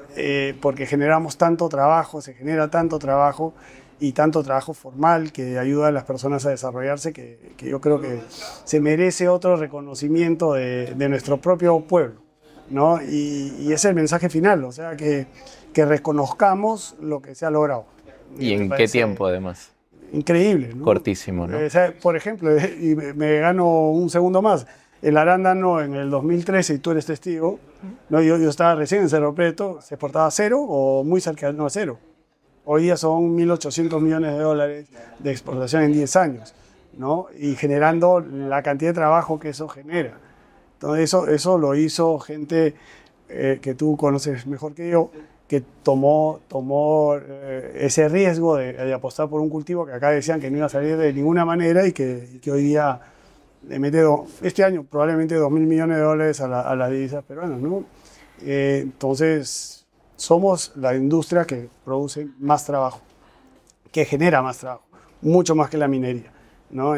Speaker 2: porque generamos tanto trabajo, se genera tanto trabajo y tanto trabajo formal que ayuda a las personas a desarrollarse que yo creo que se merece otro reconocimiento de nuestro propio pueblo, ¿no? Y ese es el mensaje final, o sea que reconozcamos lo que se ha logrado.
Speaker 1: ¿Y en qué tiempo además?
Speaker 2: Increíble, ¿no?
Speaker 1: Cortísimo, ¿no?
Speaker 2: Por ejemplo, y me gano un segundo más, el arándano en el 2013, y tú eres testigo, ¿no? Yo estaba recién en Cerro Preto, se exportaba a cero o muy cercano a cero. Hoy día son $1.800 millones de exportación en 10 años. ¿no? Y generando la cantidad de trabajo que eso genera. Entonces eso lo hizo gente que tú conoces mejor que yo, que tomó ese riesgo de apostar por un cultivo que acá decían que no iba a salir de ninguna manera y que hoy día le mete este año probablemente $2.000 millones a las divisas peruanas, ¿no? Entonces somos la industria que produce más trabajo, que genera más trabajo, mucho más que la minería, ¿no?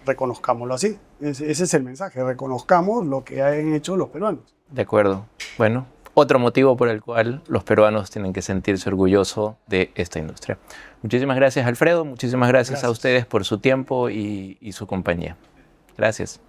Speaker 2: Reconozcámoslo así. Ese es el mensaje, reconozcamos lo que han hecho los peruanos.
Speaker 1: De acuerdo. Bueno, otro motivo por el cual los peruanos tienen que sentirse orgullosos de esta industria. Muchísimas gracias, Alfredo. Muchísimas gracias a ustedes por su tiempo y su compañía. Gracias.